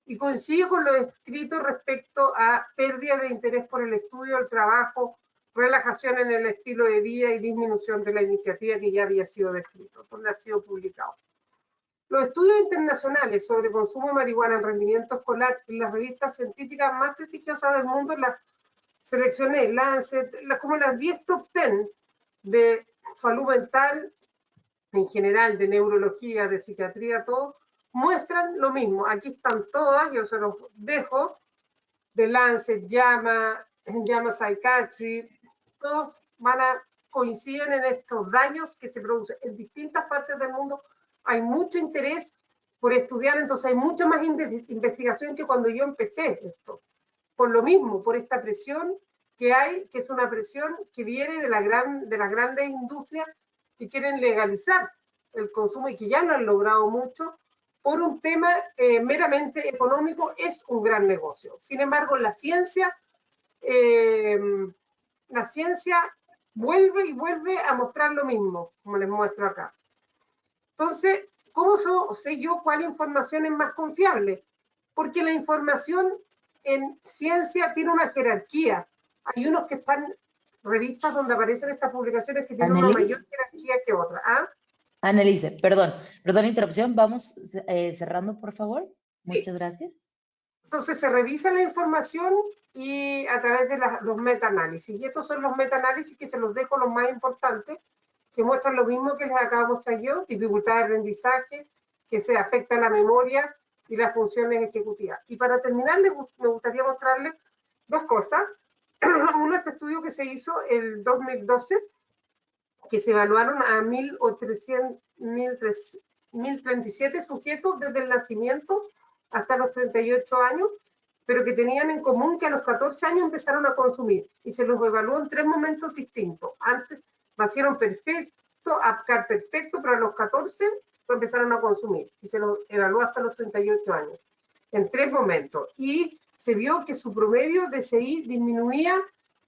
Y coincide con lo escrito respecto a pérdida de interés por el estudio, el trabajo, relajación en el estilo de vida y disminución de la iniciativa que ya había sido descrito, donde ha sido publicado. Los estudios internacionales sobre consumo de marihuana en rendimiento escolar en las revistas científicas más prestigiosas del mundo, las seleccioné, Lancet, como las 10 top 10 de salud mental, en general, de neurología, de psiquiatría, todo, muestran lo mismo. Aquí están todas, yo se los dejo, de Lancet, JAMA Psychiatry, todos coinciden en estos daños que se producen en distintas partes del mundo. Hay mucho interés por estudiar, entonces hay mucha más investigación que cuando yo empecé esto. Por lo mismo, por esta presión que hay, que es una presión que viene de las grandes industrias que quieren legalizar el consumo y que ya lo han logrado mucho, por un tema meramente económico, es un gran negocio. Sin embargo, la ciencia vuelve y vuelve a mostrar lo mismo, como les muestro acá. Entonces, ¿cómo sé yo cuál información es más confiable? Porque la información en ciencia tiene una jerarquía. Hay unos que están, revistas donde aparecen estas publicaciones que tienen una mayor jerarquía que otras. ¿Ah? Annelise, perdón la interrupción, vamos cerrando, por favor. Muchas gracias. Entonces se revisa la información y a través de los metaanálisis. Y estos son los metaanálisis que se los dejo los más importantes, que muestran lo mismo que les acabo de mostrar yo, dificultad de aprendizaje, que se afecta la memoria y las funciones ejecutivas. Y para terminar, me gustaría mostrarles dos cosas. Uno, este estudio que se hizo el 2012, que se evaluaron a 1.037 sujetos desde el nacimiento hasta los 38 años, pero que tenían en común que a los 14 años empezaron a consumir, y se los evaluó en 3 momentos distintos. Antes, nacieron perfectos, perfecto, APGAR perfecto, pero a los 14 lo empezaron a consumir y se lo evaluó hasta los 38 años, en 3 momentos. Y se vio que su promedio de CI disminuía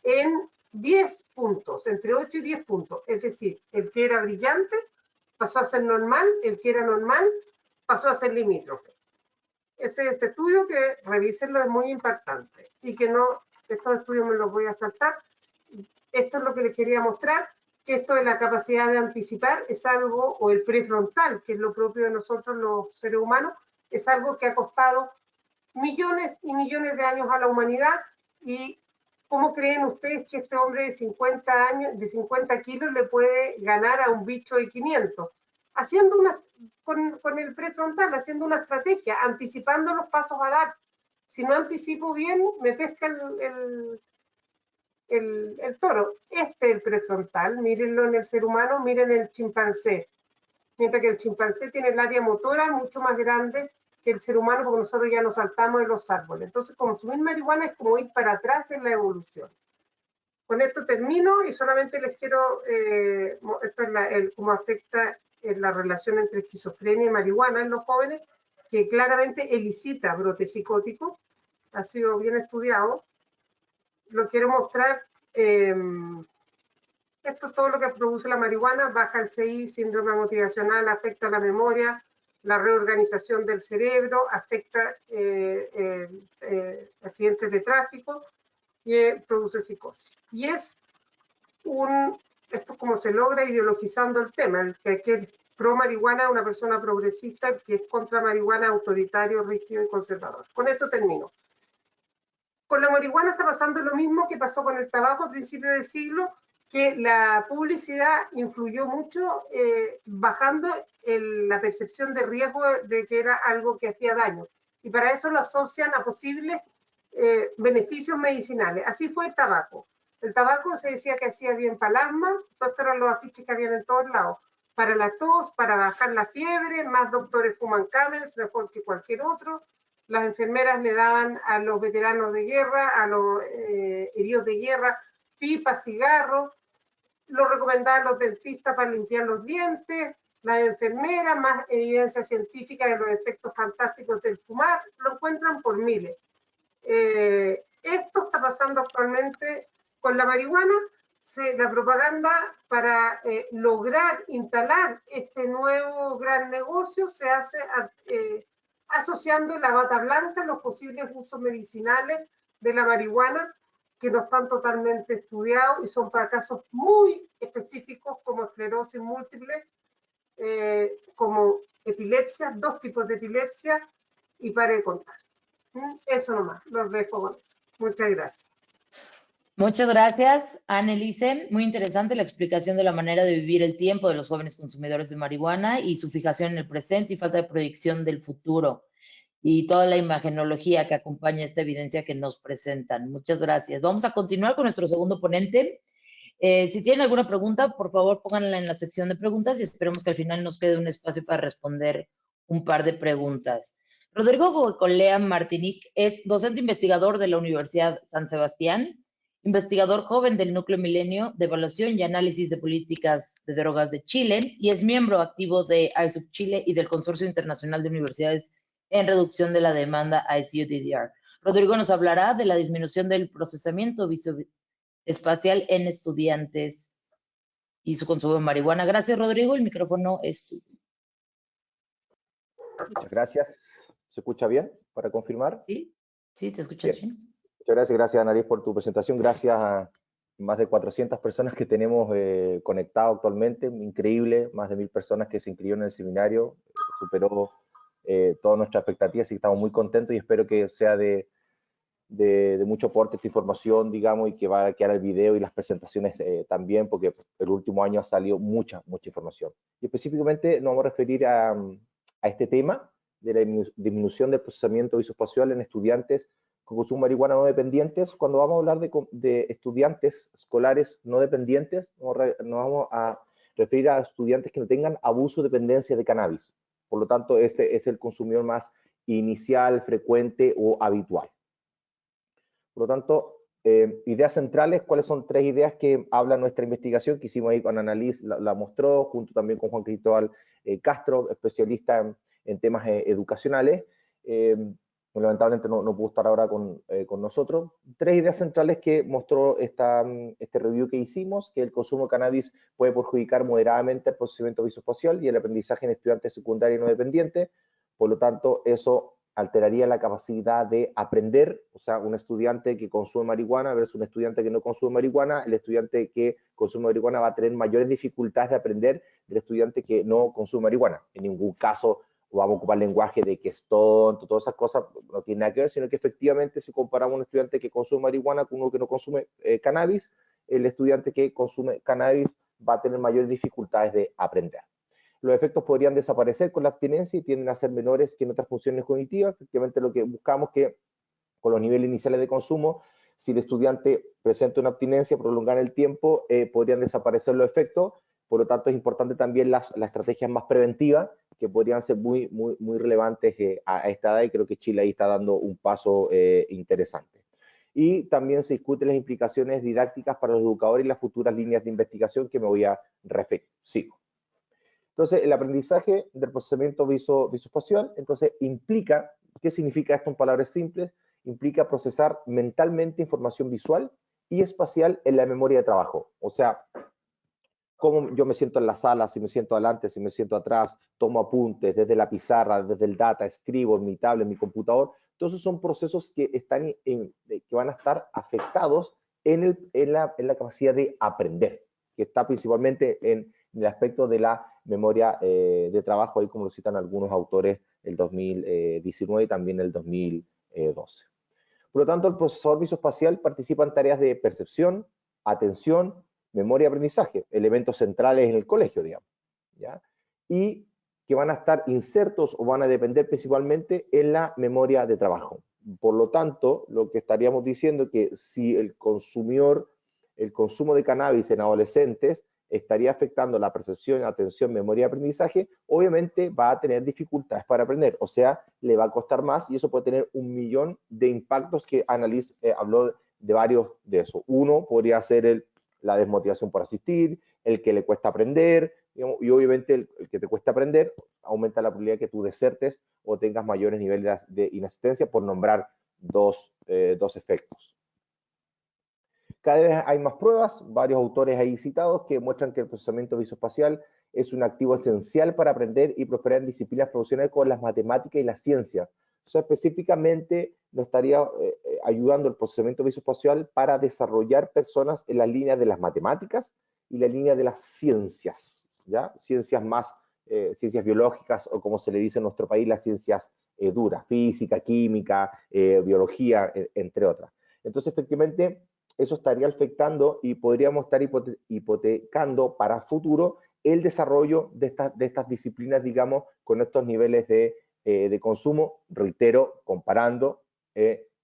en 10 puntos, entre 8 y 10 puntos. Es decir, el que era brillante pasó a ser normal, el que era normal pasó a ser limítrofe. Ese es este estudio que revísenlo, es muy impactante. Y que no, estos estudios me los voy a saltar. Esto es lo que les quería mostrar, que esto de la capacidad de anticipar es algo, o el prefrontal, que es lo propio de nosotros los seres humanos, es algo que ha costado millones y millones de años a la humanidad. ¿Y cómo creen ustedes que este hombre de 50 años, de 50 kilos, le puede ganar a un bicho de 500? Haciendo con el prefrontal, haciendo una estrategia, anticipando los pasos a dar. Si no anticipo bien, me pesca el toro. Este es el prefrontal, mírenlo en el ser humano, miren el chimpancé. Mientras que el chimpancé tiene el área motora mucho más grande que el ser humano, porque nosotros ya nos saltamos de los árboles. Entonces, consumir marihuana es como ir para atrás en la evolución. Con esto termino y solamente les quiero, esto es cómo afecta la relación entre esquizofrenia y marihuana en los jóvenes, que claramente elicita brote psicótico, ha sido bien estudiado. Lo quiero mostrar, esto es todo lo que produce la marihuana: baja el CI, síndrome motivacional, afecta la memoria, la reorganización del cerebro, afecta accidentes de tráfico y produce psicosis. Y esto es como se logra ideologizando el tema, el que es pro marihuana, una persona progresista, el que es contra marihuana, autoritario, rígido y conservador. Con esto termino. Con la marihuana está pasando lo mismo que pasó con el tabaco a principios del siglo, que la publicidad influyó mucho, bajando la percepción de riesgo de que era algo que hacía daño. Y para eso lo asocian a posibles beneficios medicinales. Así fue el tabaco. El tabaco se decía que hacía bien para el asma, estos eran los afiches que habían en todos lados. Para la tos, para bajar la fiebre, más doctores fuman Camels, mejor que cualquier otro. Las enfermeras le daban a los veteranos de guerra, a los heridos de guerra, pipas, cigarros. Lo recomendaban los dentistas para limpiar los dientes. Las enfermeras, más evidencia científica de los efectos fantásticos del fumar, lo encuentran por miles. Esto está pasando actualmente con la marihuana. La propaganda para lograr instalar este nuevo gran negocio se hace asociando la bata blanca a los posibles usos medicinales de la marihuana, que no están totalmente estudiados y son para casos muy específicos como esclerosis múltiple, como epilepsia, 2 tipos de epilepsia, y para de contar. Eso nomás, los dejo con eso. Muchas gracias. Muchas gracias, Annelise. Muy interesante la explicación de la manera de vivir el tiempo de los jóvenes consumidores de marihuana y su fijación en el presente y falta de proyección del futuro, y toda la imagenología que acompaña esta evidencia que nos presentan. Muchas gracias. Vamos a continuar con nuestro segundo ponente. Si tienen alguna pregunta, por favor, pónganla en la sección de preguntas y esperemos que al final nos quede un espacio para responder un par de preguntas. Rodrigo Goicolea Martinic es docente investigador de la Universidad San Sebastián, investigador joven del Núcleo Milenio de Evaluación y Análisis de Políticas de Drogas de Chile, y es miembro activo de ISUP Chile y del Consorcio Internacional de Universidades en Reducción de la Demanda ICU-DDR. Rodrigo nos hablará de la disminución del procesamiento espacial en estudiantes y su consumo de marihuana. Gracias, Rodrigo. El micrófono es tuyo. Muchas gracias. ¿Se escucha bien? Para confirmar. Sí, sí, te escuchas bien. Muchas gracias, Annalise, por tu presentación. Gracias a más de 400 personas que tenemos conectadas actualmente. Increíble, más de 1000 personas que se inscribieron en el seminario. Superó todas nuestras expectativas, así que estamos muy contentos y espero que sea de mucho aporte esta información, digamos, y que va a quedar el video y las presentaciones también, porque el último año ha salido mucha información. Y específicamente nos vamos a referir a este tema de la disminución del procesamiento visoespacial en estudiantes con consumo de marihuana no dependientes. Cuando vamos a hablar de estudiantes escolares no dependientes, nos vamos a referir a estudiantes que no tengan abuso o dependencia de cannabis. Por lo tanto, este es el consumidor más inicial, frecuente o habitual. Por lo tanto, Ideas centrales, ¿cuáles son 3 ideas que habla nuestra investigación que hicimos ahí con Annalise, la mostró, junto también con Juan Cristóbal Castro, especialista en temas educacionales. Lamentablemente no pudo estar ahora con nosotros. 3 ideas centrales que mostró este review que hicimos, que el consumo de cannabis puede perjudicar moderadamente el procesamiento visoespacial y el aprendizaje en estudiantes secundarios no dependientes. Por lo tanto, eso alteraría la capacidad de aprender, o sea, un estudiante que consume marihuana versus un estudiante que no consume marihuana. El estudiante que consume marihuana va a tener mayores dificultades de aprender del estudiante que no consume marihuana. En ningún caso vamos a ocupar lenguaje de que es tonto, todas esas cosas, no tiene nada que ver, sino que efectivamente si comparamos un estudiante que consume marihuana con uno que no consume cannabis, el estudiante que consume cannabis va a tener mayores dificultades de aprender. Los efectos podrían desaparecer con la abstinencia y tienden a ser menores que en otras funciones cognitivas. Efectivamente, lo que buscamos que con los niveles iniciales de consumo, si el estudiante presenta una abstinencia prolongada en el tiempo, podrían desaparecer los efectos. Por lo tanto, es importante también las estrategias más preventivas, que podrían ser muy relevantes a esta edad, y creo que Chile ahí está dando un paso interesante. Y también se discuten las implicaciones didácticas para los educadores y las futuras líneas de investigación que me voy a referir. Sigo. Entonces, el aprendizaje del procesamiento visoespacial, entonces, implica, ¿qué significa esto en palabras simples? Implica procesar mentalmente información visual y espacial en la memoria de trabajo. O sea, cómo yo me siento en la sala, si me siento adelante, si me siento atrás, tomo apuntes desde la pizarra, desde el data, escribo en mi tablet, en mi computador. Todos esos son procesos que, que van a estar afectados en la capacidad de aprender, que está principalmente en el aspecto de la memoria de trabajo, ahí como lo citan algunos autores el 2019 y también el 2012. Por lo tanto, el procesador visoespacial participa en tareas de percepción, atención, memoria y aprendizaje, elementos centrales en el colegio, digamos, ¿ya? Y que van a estar insertos o van a depender principalmente en la memoria de trabajo. Por lo tanto, lo que estaríamos diciendo es que si el consumo de cannabis en adolescentes estaría afectando la percepción, atención, memoria y aprendizaje, obviamente va a tener dificultades para aprender, o sea, le va a costar más, y eso puede tener 1.000.000 de impactos que Annalise habló de varios de esos. Uno podría ser la desmotivación por asistir, el que le cuesta aprender, digamos, y obviamente el que te cuesta aprender aumenta la probabilidad de que tú desertes o tengas mayores niveles de inasistencia, por nombrar dos efectos. Cada vez hay más pruebas, varios autores ahí citados, que muestran que el procesamiento visoespacial es un activo esencial para aprender y prosperar en disciplinas profesionales como las matemáticas y la ciencia. O sea, específicamente nos estaría ayudando el procesamiento visoespacial para desarrollar personas en las líneas de las matemáticas y la línea de las ciencias, ¿ya? Ciencias más, ciencias biológicas, o como se le dice en nuestro país, las ciencias duras, física, química, biología, entre otras. Entonces, efectivamente, eso estaría afectando y podríamos estar hipotecando para futuro el desarrollo de estas disciplinas, digamos, con estos niveles de consumo, reitero, comparando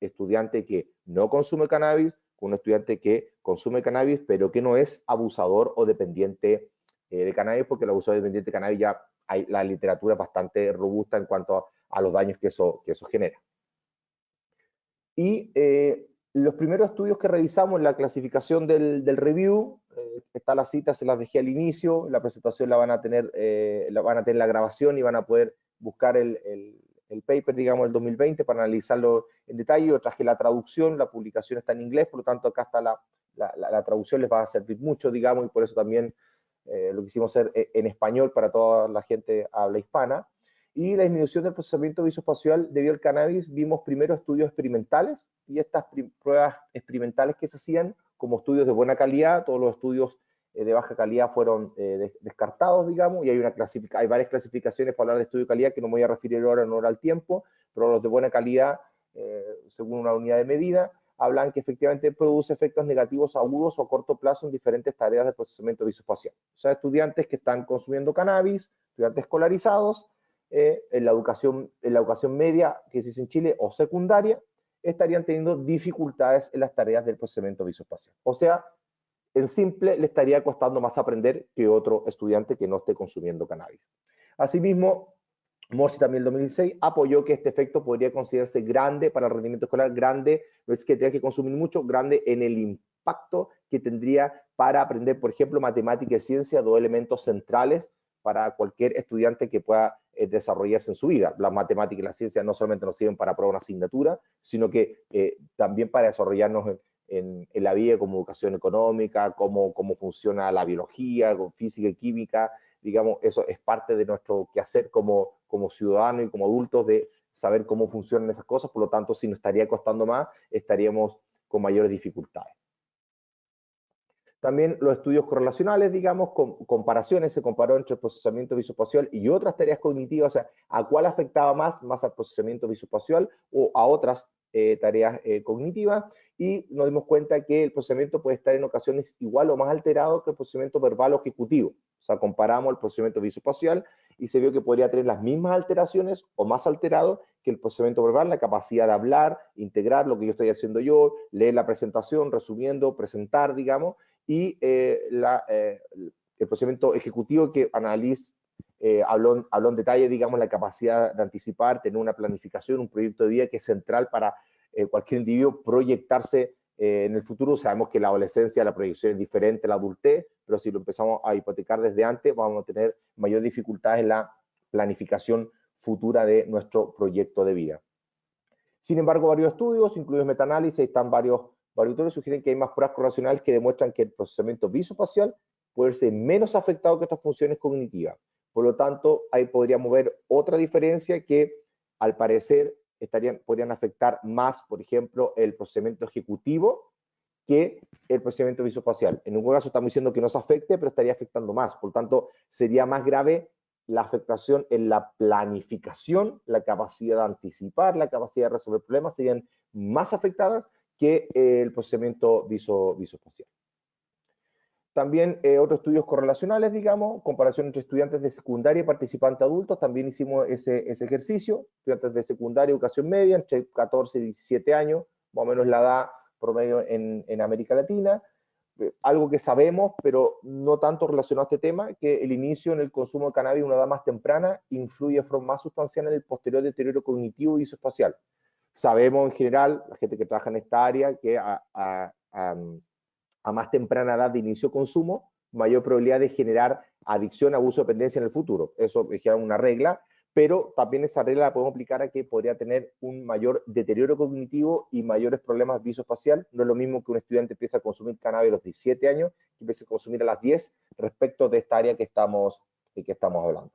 estudiante que no consume cannabis con un estudiante que consume cannabis, pero que no es abusador o dependiente de cannabis, porque el abusador dependiente de cannabis ya hay la literatura bastante robusta en cuanto a los daños que eso genera. Y los primeros estudios que revisamos, la clasificación del review, está la cita, se las dejé al inicio, la presentación la van a tener la grabación y van a poder buscar el paper, digamos, del 2020 para analizarlo en detalle. Yo traje la traducción, la publicación está en inglés, por lo tanto acá está la traducción, les va a servir mucho, digamos, y por eso también lo quisimos hacer en español para toda la gente habla hispana. Y la disminución del procesamiento visoespacial debido al cannabis, vimos primero estudios experimentales, y estas pruebas experimentales que se hacían como estudios de buena calidad, todos los estudios de baja calidad fueron descartados, digamos, y hay varias clasificaciones para hablar de estudio de calidad que no me voy a referir ahora, no ahora al tiempo, pero los de buena calidad, según una unidad de medida, hablan que efectivamente produce efectos negativos agudos o a corto plazo en diferentes tareas de procesamiento visoespacial. O sea, estudiantes que están consumiendo cannabis, estudiantes escolarizados, en la educación media, que se dice en Chile, o secundaria, estarían teniendo dificultades en las tareas del procesamiento visoespacial. O sea, en simple, le estaría costando más aprender que otro estudiante que no esté consumiendo cannabis. Asimismo, Morsi también en el 2016 apoyó que este efecto podría considerarse grande para el rendimiento escolar, grande, no es que tenga que consumir mucho, grande en el impacto que tendría para aprender, por ejemplo, matemática y ciencia, dos elementos centrales para cualquier estudiante que pueda desarrollarse en su vida. Las matemáticas y la ciencia no solamente nos sirven para aprobar una asignatura, sino que también para desarrollarnos en la vida como educación económica, cómo funciona la biología, con física y química. Digamos, eso es parte de nuestro quehacer como ciudadanos y como adultos, de saber cómo funcionan esas cosas. Por lo tanto, si nos estaría costando más, estaríamos con mayores dificultades. También los estudios correlacionales, digamos, comparaciones, se comparó entre el procesamiento visoespacial y otras tareas cognitivas, o sea, a cuál afectaba más al procesamiento visoespacial o a otras tareas cognitivas, y nos dimos cuenta que el procesamiento puede estar en ocasiones igual o más alterado que el procesamiento verbal o ejecutivo. O sea, comparamos el procesamiento visoespacial y se vio que podría tener las mismas alteraciones o más alterado que el procesamiento verbal, la capacidad de hablar, integrar lo que yo estoy haciendo yo, leer la presentación, resumiendo, presentar, digamos, y el procedimiento ejecutivo que Annalise habló en detalle, digamos, la capacidad de anticipar, tener una planificación, un proyecto de vida que es central para cualquier individuo proyectarse en el futuro. Sabemos que la adolescencia, la proyección es diferente a la adultez, pero si lo empezamos a hipotecar desde antes, vamos a tener mayor dificultad en la planificación futura de nuestro proyecto de vida. Sin embargo, varios estudios, incluidos metaanálisis, están varios autores, sugieren que hay más pruebas correlacionales que demuestran que el procesamiento visoespacial puede ser menos afectado que otras funciones cognitivas. Por lo tanto, ahí podríamos ver otra diferencia que, al parecer, podrían afectar más, por ejemplo, el procesamiento ejecutivo que el procesamiento visoespacial. En un caso estamos diciendo que no se afecte, pero estaría afectando más. Por lo tanto, sería más grave la afectación en la planificación, la capacidad de anticipar, la capacidad de resolver problemas, serían más afectadas que el procesamiento visoespacial. También otros estudios correlacionales, digamos, comparación entre estudiantes de secundaria y participantes adultos, también hicimos ese ejercicio, estudiantes de secundaria, educación media, entre 14 y 17 años, más o menos la edad promedio en América Latina. Algo que sabemos, pero no tanto relacionado a este tema, que el inicio en el consumo de cannabis a una edad más temprana influye de forma más sustancial en el posterior deterioro cognitivo y visoespacial. Sabemos en general, la gente que trabaja en esta área, que a más temprana edad de inicio de consumo, mayor probabilidad de generar adicción, abuso, dependencia en el futuro. Eso es una regla, pero también esa regla la podemos aplicar a que podría tener un mayor deterioro cognitivo y mayores problemas visoespacial. No es lo mismo que un estudiante empiece a consumir cannabis a los 17 años que empiece a consumir a las 10 respecto de esta área que estamos hablando.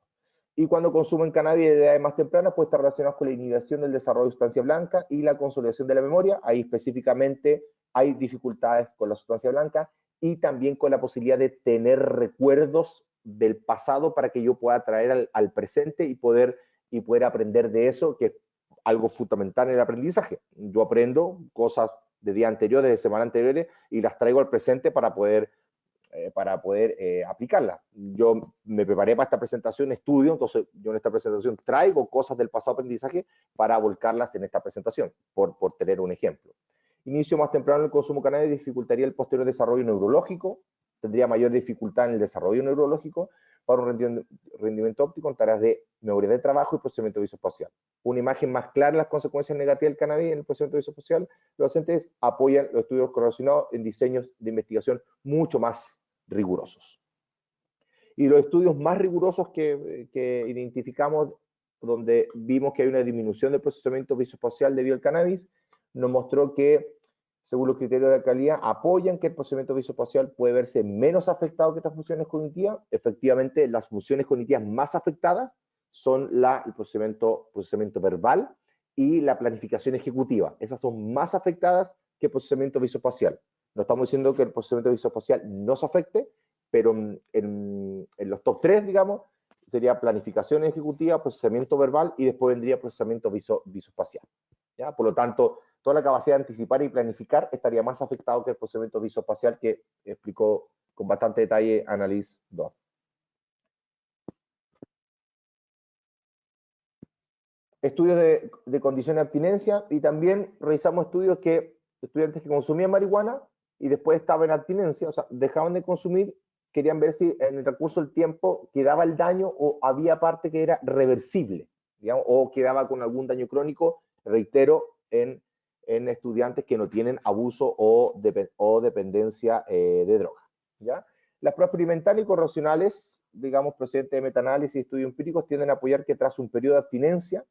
Y cuando consumen cannabis de edades más tempranas puede estar relacionado con la inhibición del desarrollo de sustancia blanca y la consolidación de la memoria. Ahí específicamente hay dificultades con la sustancia blanca y también con la posibilidad de tener recuerdos del pasado para que yo pueda traer al presente y poder aprender de eso, que es algo fundamental en el aprendizaje. Yo aprendo cosas de día anteriores, de semana anteriores, y las traigo al presente para poder aplicarla. Yo me preparé para esta presentación, estudio, entonces yo en esta presentación traigo cosas del pasado aprendizaje para volcarlas en esta presentación, por tener un ejemplo. Inicio más temprano el consumo de cannabis dificultaría el posterior desarrollo neurológico, tendría mayor dificultad en el desarrollo neurológico para un rendimiento óptimo en tareas de memoria de trabajo y procesamiento visoespacial. Una imagen más clara de las consecuencias negativas del cannabis en el procesamiento visoespacial, los docentes apoyan los estudios correlacionados en diseños de investigación mucho más rigurosos. Y los estudios más rigurosos que identificamos, donde vimos que hay una disminución del procesamiento visoespacial debido al cannabis, nos mostró que, según los criterios de calidad, apoyan que el procesamiento visoespacial puede verse menos afectado que otras funciones cognitivas. Efectivamente, las funciones cognitivas más afectadas son el procesamiento verbal y la planificación ejecutiva. Esas son más afectadas que el procesamiento visoespacial. No estamos diciendo que el procesamiento visoespacial no se afecte, pero en los top 3, digamos, sería planificación ejecutiva, procesamiento verbal y después vendría procesamiento visoespacial. ¿Ya? Por lo tanto, toda la capacidad de anticipar y planificar estaría más afectado que el procesamiento visoespacial que explicó con bastante detalle Annalise Dorn. Estudios de condiciones de abstinencia, y también revisamos estudios que estudiantes que consumían marihuana y después estaban en abstinencia, o sea, dejaban de consumir, querían ver si en el recurso del tiempo quedaba el daño o había parte que era reversible. digamos, o quedaba con algún daño crónico, reitero, en estudiantes que no tienen abuso o dependencia de droga, ¿ya? Las pruebas experimentales y correlacionales, digamos, procedentes de metaanálisis y estudios empíricos, tienden a apoyar que tras un periodo de abstinencia,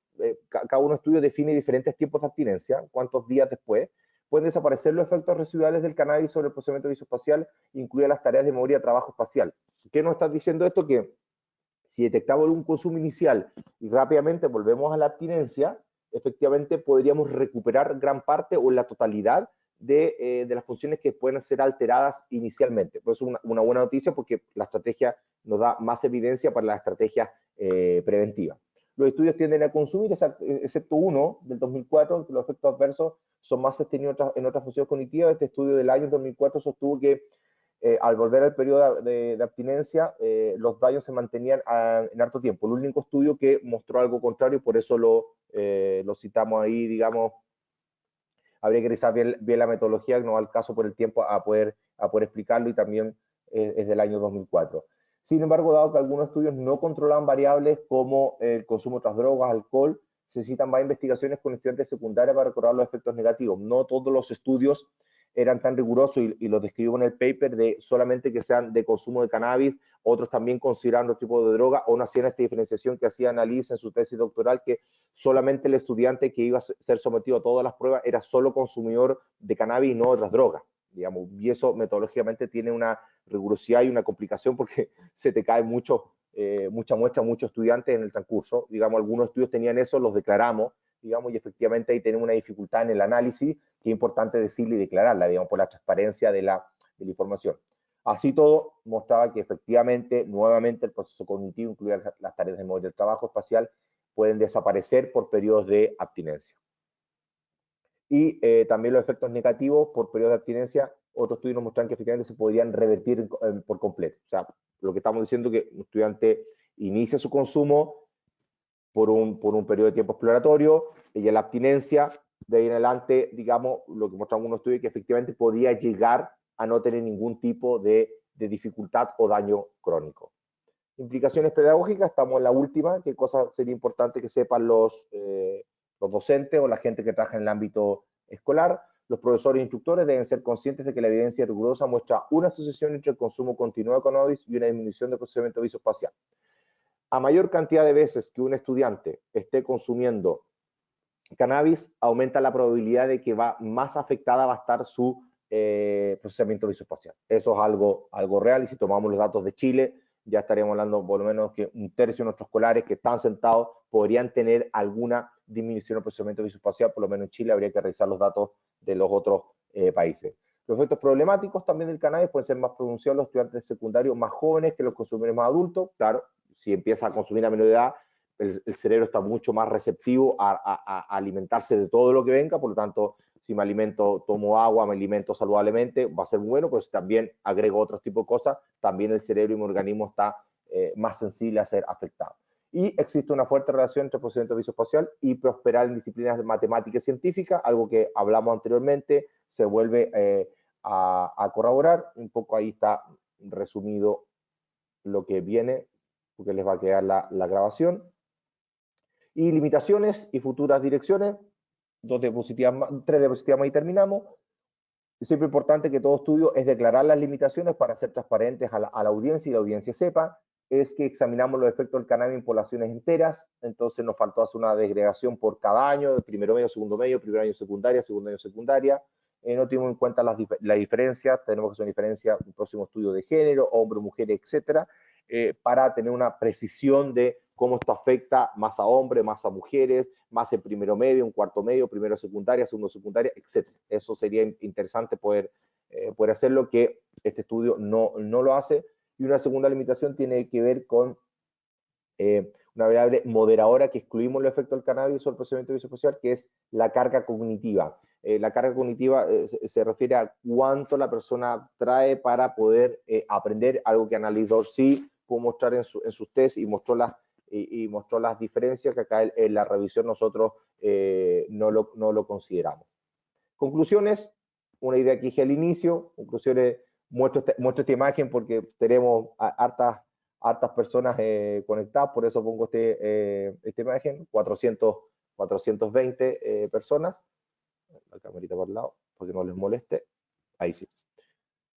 cada uno de estudios define diferentes tiempos de abstinencia, cuántos días después, pueden desaparecer los efectos residuales del cannabis sobre el procesamiento visoespacial, incluidas las tareas de memoria y trabajo espacial. ¿Qué nos está diciendo esto? Que si detectamos un consumo inicial y rápidamente volvemos a la abstinencia, efectivamente podríamos recuperar gran parte o la totalidad de las funciones que pueden ser alteradas inicialmente. Por eso es una buena noticia, porque la estrategia nos da más evidencia para la estrategia preventiva. Los estudios tienden a consumir, excepto uno del 2004, que los efectos adversos son más sostenidos en otras funciones cognitivas. Este estudio del año 2004 sostuvo que al volver al periodo de abstinencia, los daños se mantenían en harto tiempo. El único estudio que mostró algo contrario, por eso lo citamos ahí, digamos, habría que revisar bien la metodología, no va al caso por el tiempo a poder explicarlo, y también es del año 2004. Sin embargo, dado que algunos estudios no controlan variables como el consumo de otras drogas, alcohol, se necesitan más investigaciones con estudiantes secundarios para recordar los efectos negativos. No todos los estudios eran tan rigurosos, y los describo en el paper, de solamente que sean de consumo de cannabis. Otros también consideraban otro tipo de droga, o no hacían esta diferenciación que hacía Annalise en su tesis doctoral, que solamente el estudiante que iba a ser sometido a todas las pruebas era solo consumidor de cannabis y no otras drogas, digamos. Y eso metodológicamente tiene una rigurosidad y una complicación, porque se te cae mucha muestra, muchos estudiantes en el transcurso. Digamos, algunos estudios tenían eso, los declaramos, digamos, y efectivamente ahí tenemos una dificultad en el análisis, que es importante decirle y declararla, digamos, por la transparencia de la información. Así todo, mostraba que efectivamente, nuevamente, el proceso cognitivo, incluidas las tareas de memoria del trabajo espacial, pueden desaparecer por periodos de abstinencia. Y también los efectos negativos por periodos de abstinencia, otros estudios nos muestran que efectivamente se podrían revertir por completo. O sea, lo que estamos diciendo es que un estudiante inicia su consumo por un periodo de tiempo exploratorio, y en la abstinencia, de ahí en adelante, digamos, lo que muestran algunos estudios, que efectivamente podría llegar a no tener ningún tipo de dificultad o daño crónico. Implicaciones pedagógicas, estamos en la última. ¿Qué cosa sería importante que sepan los docentes o la gente que trabaja en el ámbito escolar? Los profesores e instructores deben ser conscientes de que la evidencia rigurosa muestra una asociación entre el consumo continuo de cannabis y una disminución del procesamiento visoespacial. A mayor cantidad de veces que un estudiante esté consumiendo cannabis, aumenta la probabilidad de que más afectada va a estar su procesamiento visoespacial. Eso es algo real, y si tomamos los datos de Chile, ya estaríamos hablando por lo menos que un tercio de nuestros escolares que están sentados podrían tener alguna disminución del procesamiento visoespacial. Por lo menos en Chile habría que revisar los datos de los otros países. Los efectos problemáticos también del cannabis pueden ser más pronunciados en los estudiantes secundarios más jóvenes que los consumidores más adultos. Claro, si empieza a consumir a menor edad, el cerebro está mucho más receptivo a alimentarse de todo lo que venga. Por lo tanto, si me alimento, tomo agua, me alimento saludablemente, va a ser muy bueno. Pues si también agrego otro tipo de cosas, también el cerebro y mi organismo está más sensible a ser afectado. Y existe una fuerte relación entre el procesamiento visoespacial y prosperar en disciplinas de matemática y científica, algo que hablamos anteriormente, se vuelve a corroborar. Un poco ahí está resumido lo que viene, porque les va a quedar la grabación. Y limitaciones y futuras direcciones, 3 diapositivas más y terminamos. Es siempre importante que todo estudio es declarar las limitaciones para ser transparentes a la audiencia, y la audiencia sepa. Es que examinamos los efectos del cannabis en poblaciones enteras. Entonces nos faltó hacer una desagregación por cada año, primero medio, segundo medio, primer año secundaria, segundo año secundaria. No tuvimos en cuenta la diferencia. Tenemos que hacer una diferencia en el próximo estudio de género, hombre, mujer, etcétera, para tener una precisión de cómo esto afecta más a hombres, más a mujeres, más en primero medio, en cuarto medio, primero secundaria, segundo secundaria, etc. Eso sería interesante poder hacerlo, que este estudio no lo hace. Y una segunda limitación tiene que ver con una variable moderadora que excluimos el efecto del cannabis sobre el procesamiento visoespacial, que es la carga cognitiva. La carga cognitiva se refiere a cuánto la persona trae para poder aprender, algo que Annalise Dorcy pudo mostrar en sus test, y mostró las diferencias que acá en la revisión nosotros no lo consideramos. Conclusiones, una idea que dije al inicio. Conclusiones, muestro esta imagen porque tenemos hartas hartas personas conectadas, por eso pongo esta imagen, 420 personas. La camarita por el lado, para que no les moleste. Ahí sí.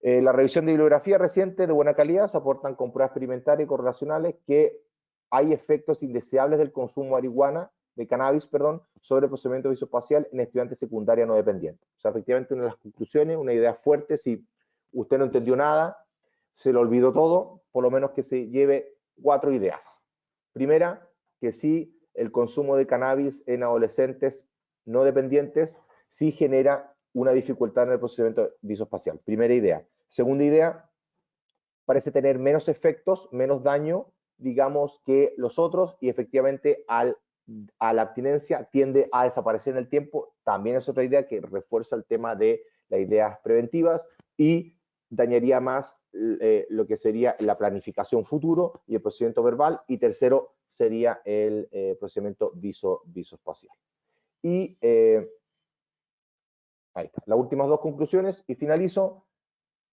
La revisión de bibliografía reciente de buena calidad se aportan con pruebas experimentales y correlacionales que hay efectos indeseables del consumo de cannabis, sobre el procesamiento visoespacial en estudiantes secundarios no dependientes. O sea, efectivamente, una de las conclusiones, una idea fuerte, si usted no entendió nada, se lo olvidó todo, por lo menos que se lleve 4 ideas. Primera, que sí, el consumo de cannabis en adolescentes no dependientes sí genera una dificultad en el procesamiento visoespacial. Primera idea. Segunda idea, parece tener menos efectos, menos daño, digamos, que los otros, y efectivamente a la abstinencia tiende a desaparecer en el tiempo. También es otra idea que refuerza el tema de las ideas preventivas y dañaría más lo que sería la planificación futuro y el procedimiento verbal. Y tercero sería el procedimiento visoespacial. Y ahí está. Las últimas 2 conclusiones y finalizo.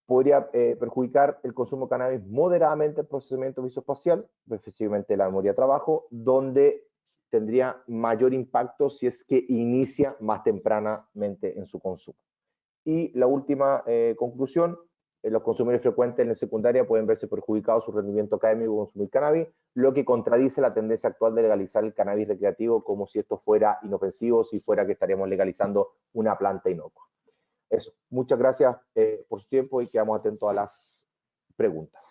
Podría perjudicar el consumo de cannabis moderadamente el procesamiento visoespacial, específicamente la memoria de trabajo, donde tendría mayor impacto si es que inicia más tempranamente en su consumo. Y la última conclusión, los consumidores frecuentes en la secundaria pueden verse perjudicados su rendimiento académico con consumir cannabis, lo que contradice la tendencia actual de legalizar el cannabis recreativo como si esto fuera inofensivo, si fuera que estaríamos legalizando una planta inocua. Eso, muchas gracias por su tiempo y quedamos atentos a las preguntas.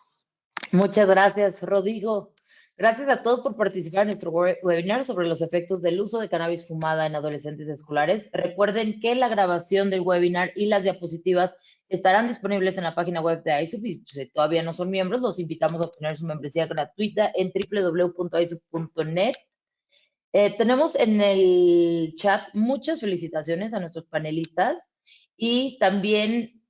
Muchas gracias, Rodrigo. Gracias a todos por participar en nuestro webinar sobre los efectos del uso de cannabis fumada en adolescentes escolares. Recuerden que la grabación del webinar y las diapositivas estarán disponibles en la página web de ISUP y si todavía no son miembros, los invitamos a obtener su membresía gratuita en www.isup.net. Tenemos en el chat muchas felicitaciones a nuestros panelistas y también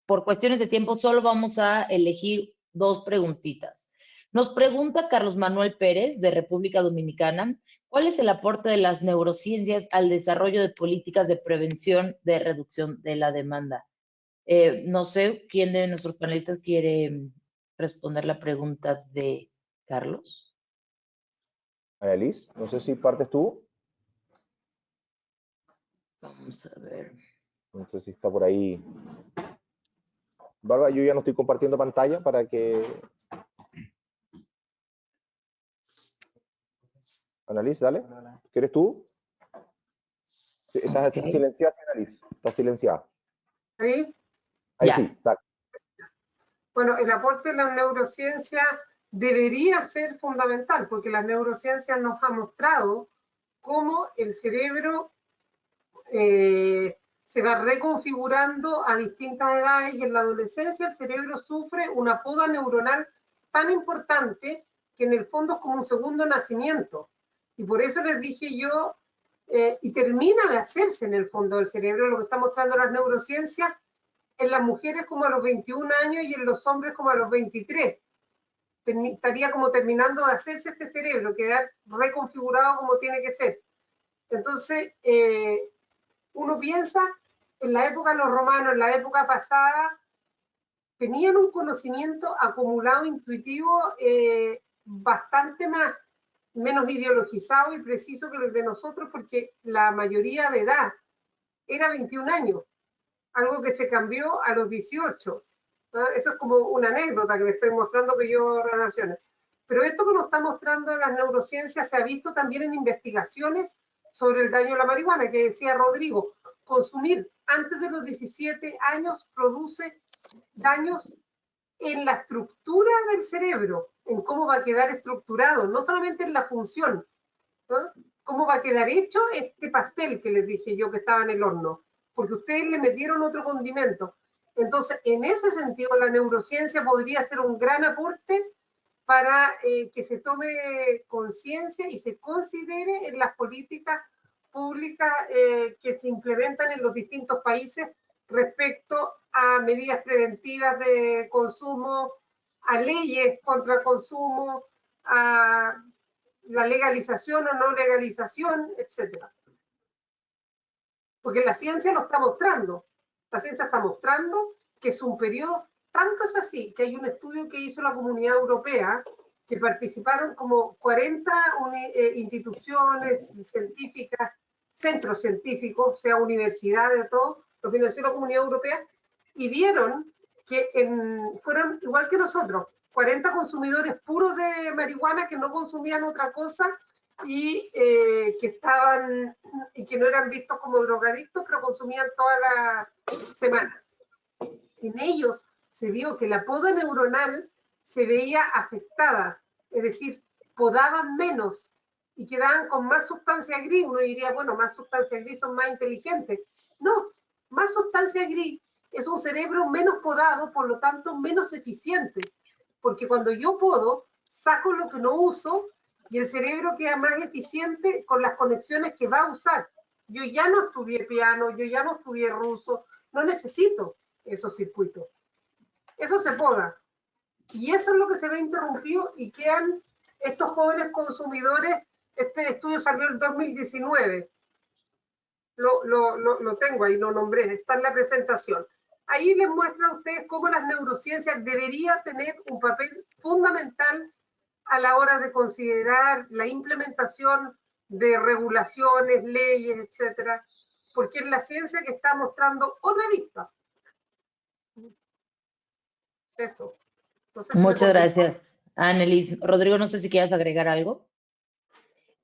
por cuestiones de tiempo solo vamos a elegir 2 preguntitas. Nos pregunta Carlos Manuel Pérez de República Dominicana, ¿cuál es el aporte de las neurociencias al desarrollo de políticas de prevención de reducción de la demanda? No sé quién de nuestros panelistas quiere responder la pregunta de Carlos. Annalise, no sé si partes tú. Vamos a ver. No sé si está por ahí. Bárbara, yo ya no estoy compartiendo pantalla para que... Annalise, dale. ¿Quieres tú? Sí, estás Okay. silenciada, Annalise. Estás silenciada. ¿Sí? Ahí Ya. sí, dale. Bueno, el aporte de la neurociencia debería ser fundamental, porque la neurociencia nos ha mostrado cómo el cerebro se va reconfigurando a distintas edades, y en la adolescencia el cerebro sufre una poda neuronal tan importante que en el fondo es como un segundo nacimiento. Y por eso les dije yo, y termina de hacerse en el fondo del cerebro, lo que está mostrando las neurociencias, en las mujeres como a los 21 años y en los hombres como a los 23. Estaría como terminando de hacerse este cerebro, quedar reconfigurado como tiene que ser. Entonces, uno piensa, en la época de los romanos, en la época pasada, tenían un conocimiento acumulado intuitivo bastante menos ideologizado y preciso que el de nosotros, porque la mayoría de edad era 21 años, algo que se cambió a los 18. ¿no? Eso es como una anécdota que le estoy mostrando que yo relaciono. Pero esto que nos está mostrando las neurociencias se ha visto también en investigaciones sobre el daño de la marihuana, que decía Rodrigo, consumir antes de los 17 años produce daños en la estructura del cerebro, en cómo va a quedar estructurado, no solamente en la función, ¿no? Cómo va a quedar hecho este pastel que les dije yo que estaba en el horno, porque ustedes le metieron otro condimento. Entonces, en ese sentido, la neurociencia podría ser un gran aporte para que se tome conciencia y se considere en las políticas públicas que se implementan en los distintos países respecto a medidas preventivas de consumo, a leyes contra el consumo, a la legalización o no legalización, etc. Porque la ciencia lo está mostrando. La ciencia está mostrando que es un periodo, tanto es así, que hay un estudio que hizo la Comunidad Europea que participaron como 40 instituciones científicas, centros científicos, sea universidades, todo, lo financió la Comunidad Europea, y vieron que fueron igual que nosotros, 40 consumidores puros de marihuana que no consumían otra cosa y que no eran vistos como drogadictos, pero consumían toda la semana. En ellos se vio que la poda neuronal se veía afectada, es decir, podaban menos y quedaban con más sustancia gris. Uno diría, bueno, más sustancia gris son más inteligentes. No, más sustancia gris es un cerebro menos podado, por lo tanto menos eficiente, porque cuando yo podo, saco lo que no uso y el cerebro queda más eficiente con las conexiones que va a usar. Yo ya no estudié piano, yo ya no estudié ruso, no necesito esos circuitos. Eso se poda. Y eso es lo que se ve interrumpido y quedan estos jóvenes consumidores. Este estudio salió en 2019. Lo tengo ahí, lo nombré, está en la presentación. Ahí les muestra a ustedes cómo las neurociencias debería tener un papel fundamental a la hora de considerar la implementación de regulaciones, leyes, etcétera, porque es la ciencia que está mostrando otra vista. Eso. No sé si Muchas gracias, Annelies. Rodrigo, no sé si quieras agregar algo.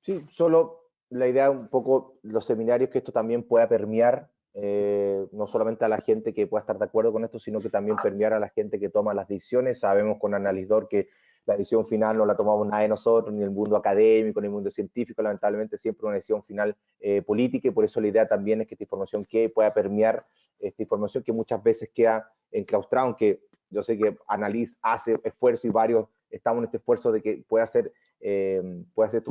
Sí, solo la idea un poco, los seminarios, que esto también pueda permear, no solamente a la gente que pueda estar de acuerdo con esto, sino que también permear a la gente que toma las decisiones. Sabemos con Analizador que la decisión final no la tomamos nadie de nosotros, ni el mundo académico, ni el mundo científico, lamentablemente siempre una decisión final política, y por eso la idea también es que esta información pueda permear, esta información que muchas veces queda enclaustrada, aunque yo sé que Annelies hace esfuerzo y varios estamos en este esfuerzo de que pueda ser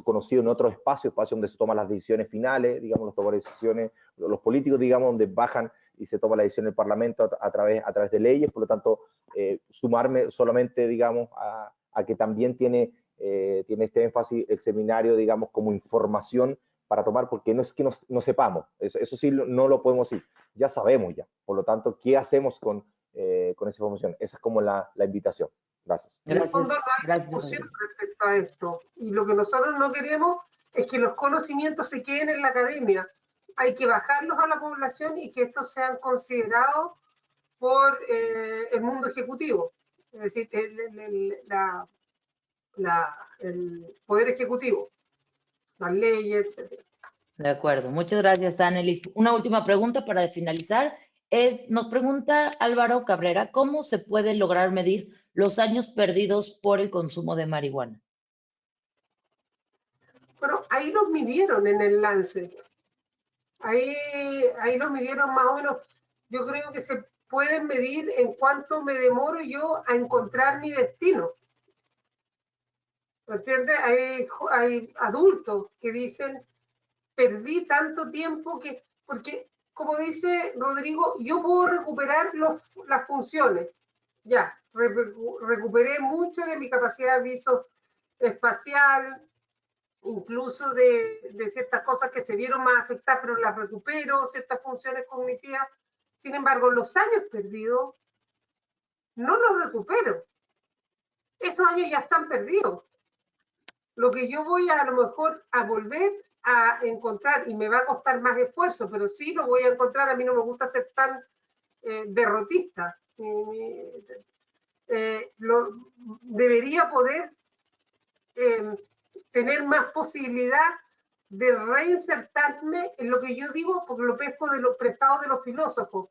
conocido en otros espacios donde se toman las decisiones finales, digamos, los tomadores de decisiones, los políticos, digamos, donde bajan y se toma la decisión en el Parlamento a través de leyes. Por lo tanto, sumarme solamente, digamos, a que también tiene este énfasis el seminario, digamos, como información para tomar, porque no es que no sepamos, eso sí no lo podemos decir, ya sabemos ya. Por lo tanto, ¿qué hacemos con esa información? Esa es como la invitación. Gracias. En el fondo no hay discusión respecto a esto. Y lo que nosotros no queremos es que los conocimientos se queden en la academia. Hay que bajarlos a la población y que estos sean considerados por el mundo ejecutivo. Es decir, el poder ejecutivo, las leyes, etc. De acuerdo. Muchas gracias, Annelies. Una última pregunta para finalizar. Nos pregunta Álvaro Cabrera, ¿cómo se puede lograr medir los años perdidos por el consumo de marihuana? Bueno, ahí los midieron en el Lancet. Ahí los midieron más o menos. Yo creo que se pueden medir en cuánto me demoro yo a encontrar mi destino. ¿Me entiendes? Hay adultos que dicen, perdí tanto tiempo que, porque como dice Rodrigo, yo puedo recuperar las funciones. Ya, recuperé mucho de mi capacidad visoespacial, incluso de ciertas cosas que se vieron más afectadas, pero las recupero, ciertas funciones cognitivas. Sin embargo, los años perdidos no los recupero. Esos años ya están perdidos. Lo que yo voy a lo mejor a volver a encontrar, y me va a costar más esfuerzo, pero sí lo voy a encontrar. A mí no me gusta ser tan derrotista. Debería poder tener más posibilidad de reinsertarme en lo que yo digo, porque lo pesco de los prestados de los filósofos,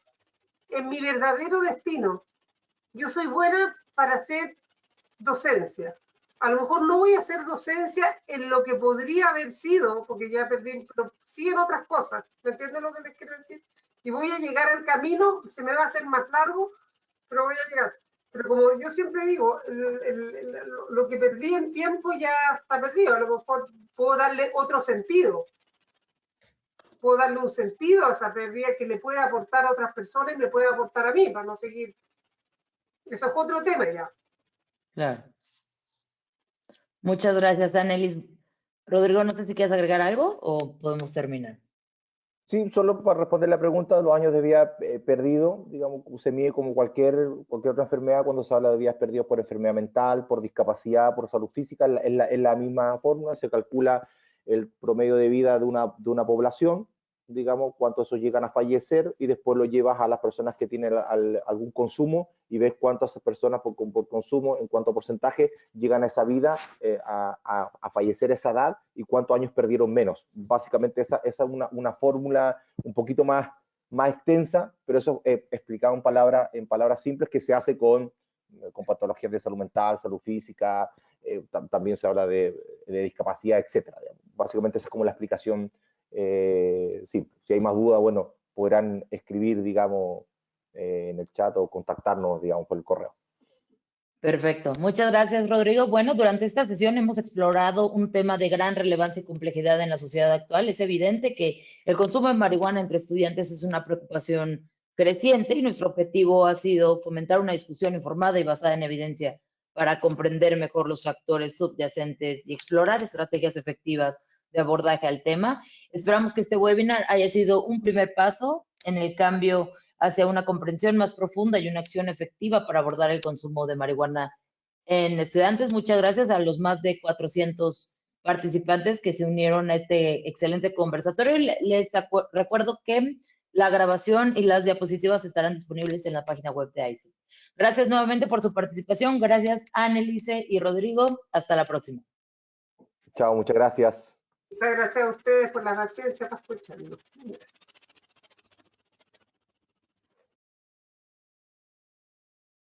en mi verdadero destino. Yo soy buena para hacer docencia. A lo mejor no voy a hacer docencia en lo que podría haber sido, porque ya perdí, pero sí en otras cosas. ¿Me entienden lo que les quiero decir? Y voy a llegar al camino, se me va a hacer más largo, pero voy a llegar. Pero como yo siempre digo, lo que perdí en tiempo ya está perdido. A lo mejor puedo darle otro sentido. Puedo darle un sentido a esa pérdida que le puede aportar a otras personas y me puede aportar a mí, para no seguir. Eso es otro tema ya. Claro. Muchas gracias, Annelies. Rodrigo, no sé si quieres agregar algo o podemos terminar. Sí, solo para responder la pregunta, los años de vida perdido, digamos, se mide como cualquier otra enfermedad cuando se habla de días perdidos por enfermedad mental, por discapacidad, por salud física, es la misma fórmula, se calcula el promedio de vida de una población, digamos, cuántos esos llegan a fallecer y después lo llevas a las personas que tienen algún consumo y ves cuántas personas por consumo, en cuánto porcentaje llegan a esa vida, a fallecer a esa edad y cuántos años perdieron menos. Básicamente esa es una fórmula un poquito más extensa, pero eso explicado en palabras simples que se hace con patologías de salud mental, salud física, también se habla de discapacidad, etcétera. Básicamente esa es como la explicación simple. Si hay más dudas, bueno, podrán escribir, digamos, en el chat o contactarnos, digamos, por el correo. Perfecto. Muchas gracias, Rodrigo. Bueno, durante esta sesión hemos explorado un tema de gran relevancia y complejidad en la sociedad actual. Es evidente que el consumo de marihuana entre estudiantes es una preocupación creciente y nuestro objetivo ha sido fomentar una discusión informada y basada en evidencia para comprender mejor los factores subyacentes y explorar estrategias efectivas de abordaje al tema. Esperamos que este webinar haya sido un primer paso en el cambio hacia una comprensión más profunda y una acción efectiva para abordar el consumo de marihuana en estudiantes. Muchas gracias a los más de 400 participantes que se unieron a este excelente conversatorio. Les recuerdo que la grabación y las diapositivas estarán disponibles en la página web de ICES. Gracias nuevamente por su participación. Gracias, Anneliese y Rodrigo. Hasta la próxima. Chao, muchas gracias. Muchas gracias a ustedes por la paciencia para escucharnos.